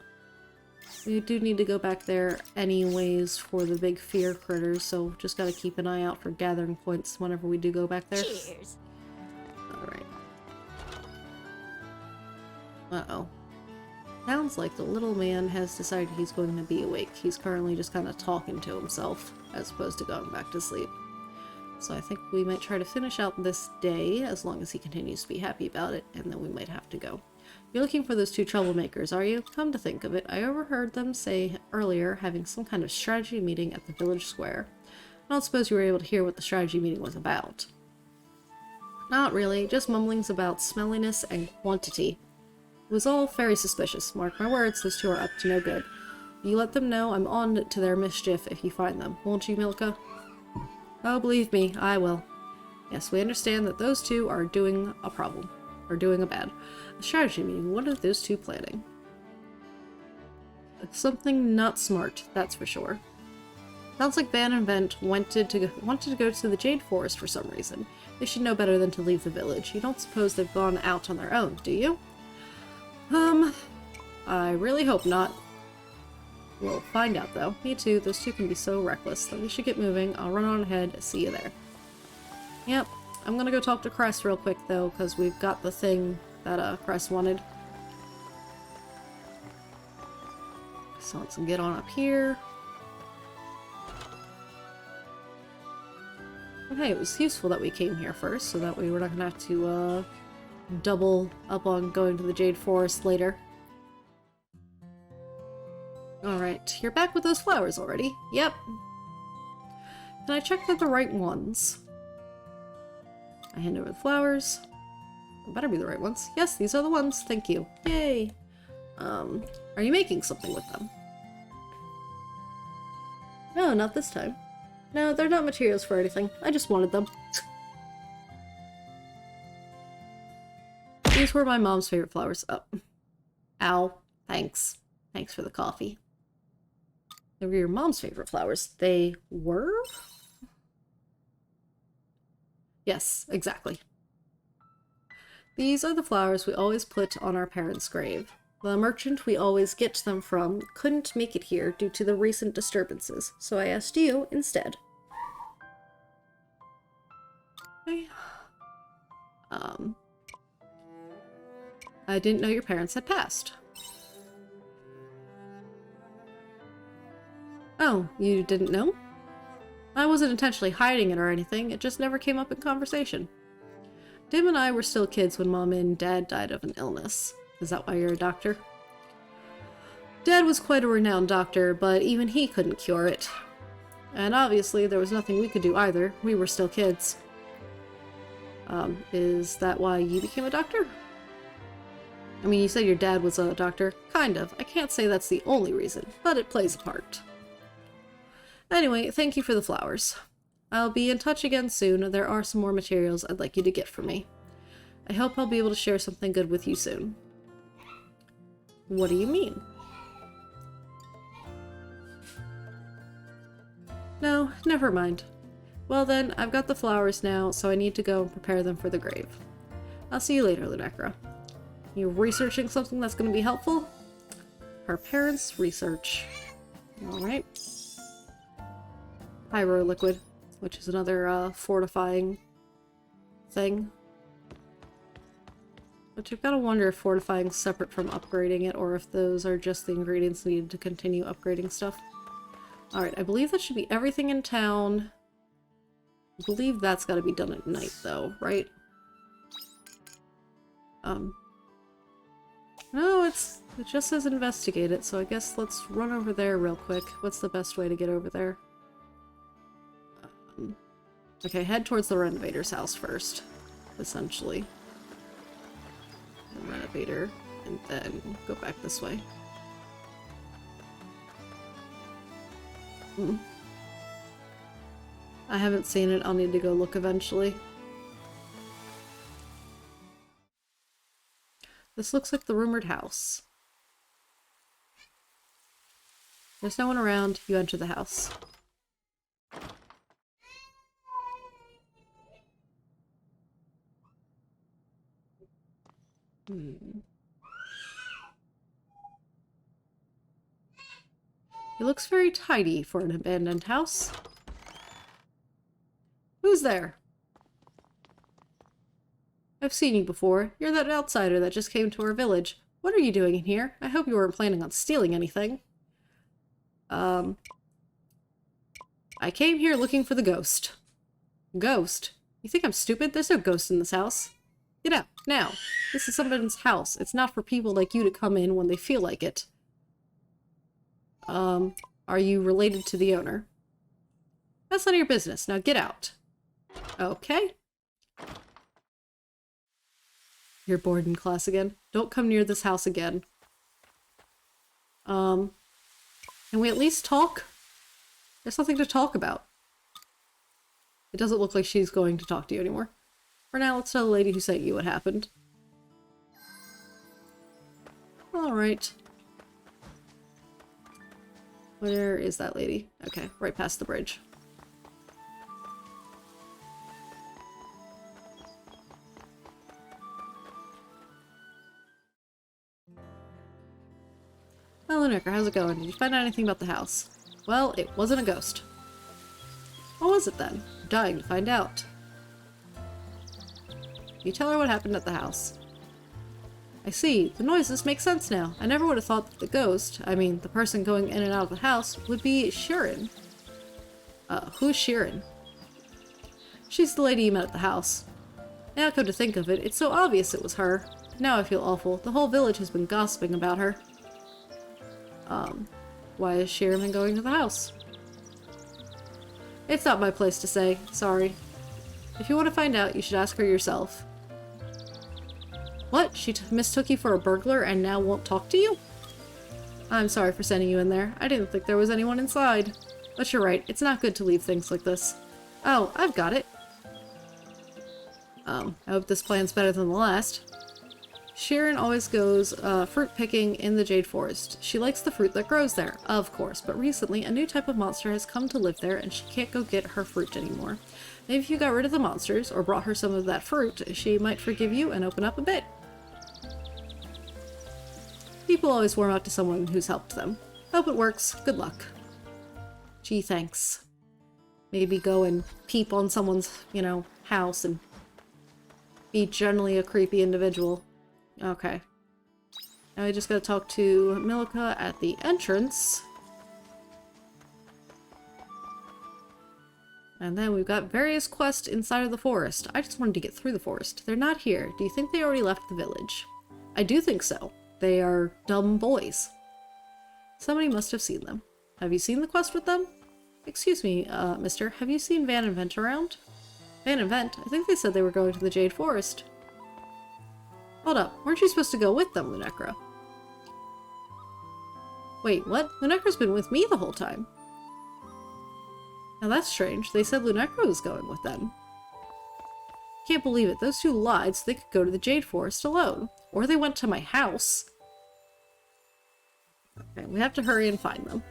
we do need to go back there anyways for the big fear critters, so just gotta keep an eye out for gathering points whenever we do go back there. Cheers. Alright. Uh-oh. Sounds like the little man has decided he's going to be awake. He's currently just kind of talking to himself, as opposed to going back to sleep. So I think we might try to finish out this day, as long as he continues to be happy about it, and then we might have to go. You're looking for those 2 troublemakers, are you? Come to think of it, I overheard them say earlier having some kind of strategy meeting at the village square. I don't suppose you were able to hear what the strategy meeting was about. Not really, just mumblings about smelliness and quantity. It was all very suspicious. Mark my words, those 2 are up to no good. You let them know I'm on to their mischief if you find them, won't you, Milka? Oh, believe me, I will. Yes, we understand that those 2 are doing a problem. Or doing a bad. A strategy meeting, what are those 2 planning? It's something not smart, that's for sure. Sounds like Van and Vent wanted to go to the Jade Forest for some reason. They should know better than to leave the village. You don't suppose they've gone out on their own, do you? I really hope not. We'll find out, though. Me too, those 2 can be so reckless. So we should get moving. I'll run on ahead. See you there. Yep. I'm gonna go talk to Cress real quick, though, because we've got the thing that, Cress wanted. So let's get on up here. But hey, it was useful that we came here first, so that way we're not gonna have to, double up on going to the Jade Forest later. Alright, you're back with those flowers already. Yep. Can I check they're the right ones? I hand over the flowers. They better be the right ones. Yes, these are the ones. Thank you. Yay! Are you making something with them? No, not this time. No, they're not materials for anything. I just wanted them. These were my mom's favorite flowers. Oh. Ow. Thanks. Thanks for the coffee. They were your mom's favorite flowers. They were? Yes, exactly. These are the flowers we always put on our parents' grave. The merchant we always get them from couldn't make it here due to the recent disturbances, so I asked you instead. Okay. I didn't know your parents had passed. Oh, you didn't know? I wasn't intentionally hiding it or anything, it just never came up in conversation. Dim and I were still kids when Mom and Dad died of an illness. Is that why you're a doctor? Dad was quite a renowned doctor, but even he couldn't cure it. And obviously, there was nothing we could do either. We were still kids. Is that why you became a doctor? I mean, you said your dad was a doctor. Kind of. I can't say that's the only reason, but it plays a part. Anyway, thank you for the flowers. I'll be in touch again soon. There are some more materials I'd like you to get for me. I hope I'll be able to share something good with you soon. What do you mean? No, never mind. Well then, I've got the flowers now, so I need to go and prepare them for the grave. I'll see you later, Lunecra. You researching something that's going to be helpful? Her parents' research. Alright. Pyro liquid, which is another fortifying thing. But you've got to wonder if fortifying's separate from upgrading it, or if those are just the ingredients needed to continue upgrading stuff. Alright, I believe that should be everything in town. I believe that's got to be done at night, though, right? No, it just says investigate it, so I guess let's run over there real quick. What's the best way to get over there? Okay, head towards the renovator's house first, essentially. The renovator, and then go back this way. I haven't seen it. I'll need to go look eventually. This looks like the rumored house. There's no one around. You enter the house. It looks very tidy for an abandoned house. Who's there? I've seen you before. You're that outsider that just came to our village. What are you doing in here? I hope you weren't planning on stealing anything. I came here looking for the ghost. Ghost? You think I'm stupid? There's no ghost in this house. Get out, now. This is someone's house. It's not for people like you to come in when they feel like it. Are you related to the owner? That's none of your business. Now get out. Okay. You're bored in class again? Don't come near this house again. Can we at least talk? There's nothing to talk about. It doesn't look like she's going to talk to you anymore. For now, let's tell the lady who sent you what happened. Alright. Where is that lady? Okay, right past the bridge. Hello, Nicker. How's it going? Did you find out anything about the house? Well, it wasn't a ghost. What was it then? I'm dying to find out. You tell her what happened at the house. I see. The noises make sense now. I never would have thought that the ghost, I mean, the person going in and out of the house, would be Shirin. Who's Shirin? She's the lady you met at the house. Now come to think of it, it's so obvious it was her. Now I feel awful. The whole village has been gossiping about her. Why is Shirin going to the house? It's not my place to say. Sorry. If you want to find out, you should ask her yourself. What? She mistook you for a burglar and now won't talk to you? I'm sorry for sending you in there. I didn't think there was anyone inside. But you're right, it's not good to leave things like this. Oh, I've got it. I hope this plan's better than the last. Shirin always goes fruit picking in the Jade Forest. She likes the fruit that grows there, of course, but recently a new type of monster has come to live there and she can't go get her fruit anymore. Maybe if you got rid of the monsters or brought her some of that fruit, she might forgive you and open up a bit. People always warm up to someone who's helped them. Hope it works. Good luck. Gee, thanks. Maybe go and peep on someone's, you know, house and be generally a creepy individual. Okay. Now I just gotta talk to Milka at the entrance. And then we've got various quests inside of the forest. I just wanted to get through the forest. They're not here. Do you think they already left the village? I do think so. They are dumb boys. Somebody must have seen them. Have you seen the quest with them? Excuse me, mister, have you seen Van and Vent around? Van and Vent? I think they said they were going to the Jade Forest. Hold up, weren't you supposed to go with them, Lunecra? Wait, what? Lunecra's been with me the whole time. Now that's strange. They said Lunecra was going with them. Can't believe it. Those two lied so they could go to the Jade Forest alone. Or they went to my house. Okay, we have to hurry and find them.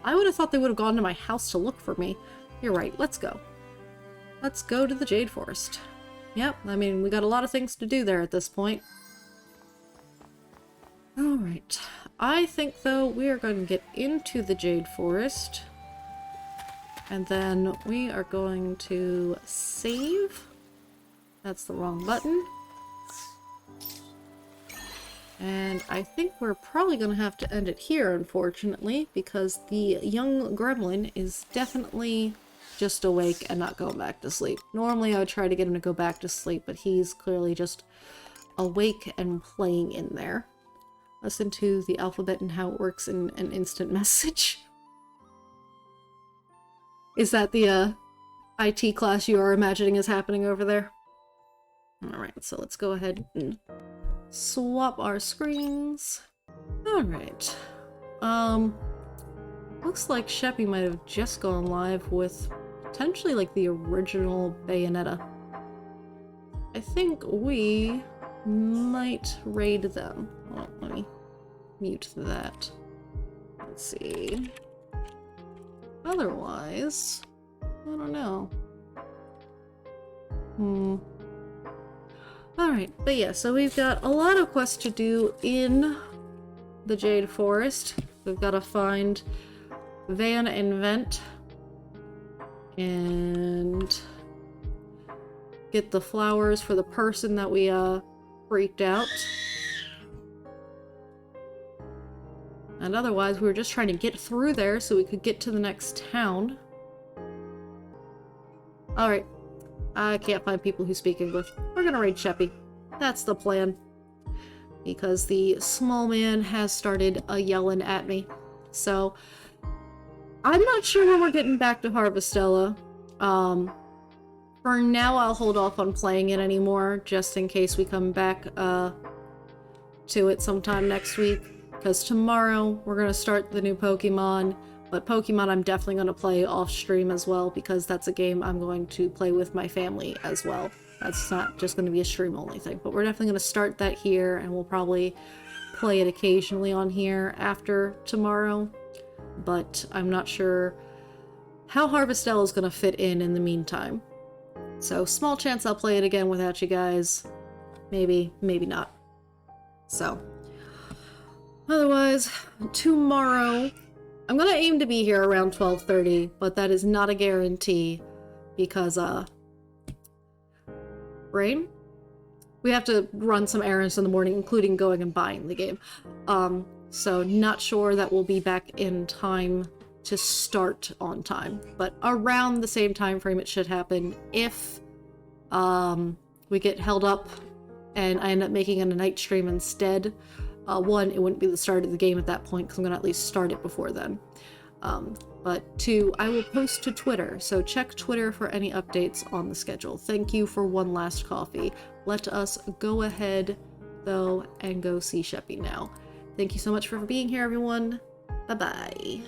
I would have thought they would have gone to my house to look for me. You're right, let's go. Let's go to the Jade Forest. Yep, I mean, we got a lot of things to do there at this point. Alright. I think, though, we are going to get into the Jade Forest. And then we are going to save. That's the wrong button. And I think we're probably going to have to end it here, unfortunately, because the young gremlin is definitely just awake and not going back to sleep. Normally I would try to get him to go back to sleep, but he's clearly just awake and playing in there. Listen to the alphabet and how it works in an instant message. Is that the IT class you are imagining is happening over there? Alright, so let's go ahead and swap our screens. Alright. Looks like Sheppy might have just gone live with potentially like the original Bayonetta. I think we might raid them. Well, let me mute that. Let's see. Otherwise, I don't know. Alright, but yeah, so we've got a lot of quests to do in the Jade Forest. We've got to find Van and Vent and get the flowers for the person that we freaked out. And otherwise, we were just trying to get through there so we could get to the next town. Alright. I can't find people who speak English. We're gonna raid Sheppy. That's the plan. Because the small man has started yelling at me. So, I'm not sure when we're getting back to Harvestella. For now, I'll hold off on playing it anymore, just in case we come back to it sometime next week. Because tomorrow, we're going to start the new Pokemon, but Pokemon I'm definitely going to play off stream as well, because that's a game I'm going to play with my family as well. That's not just going to be a stream-only thing, but we're definitely going to start that here, and we'll probably play it occasionally on here after tomorrow, but I'm not sure how Harvestella is going to fit in the meantime. So, small chance I'll play it again without you guys. Maybe, maybe not. So, otherwise, tomorrow, I'm gonna aim to be here around 12:30, but that is not a guarantee because, brain? We have to run some errands in the morning, including going and buying the game. So not sure that we'll be back in time to start on time, but around the same time frame it should happen. If, we get held up and I end up making it a night stream instead, one, it wouldn't be the start of the game at that point because I'm going to at least start it before then. But two, I will post to Twitter, so check Twitter for any updates on the schedule. Thank you for one last coffee. Let us go ahead, though, and go see Sheppy now. Thank you so much for being here, everyone. Bye-bye.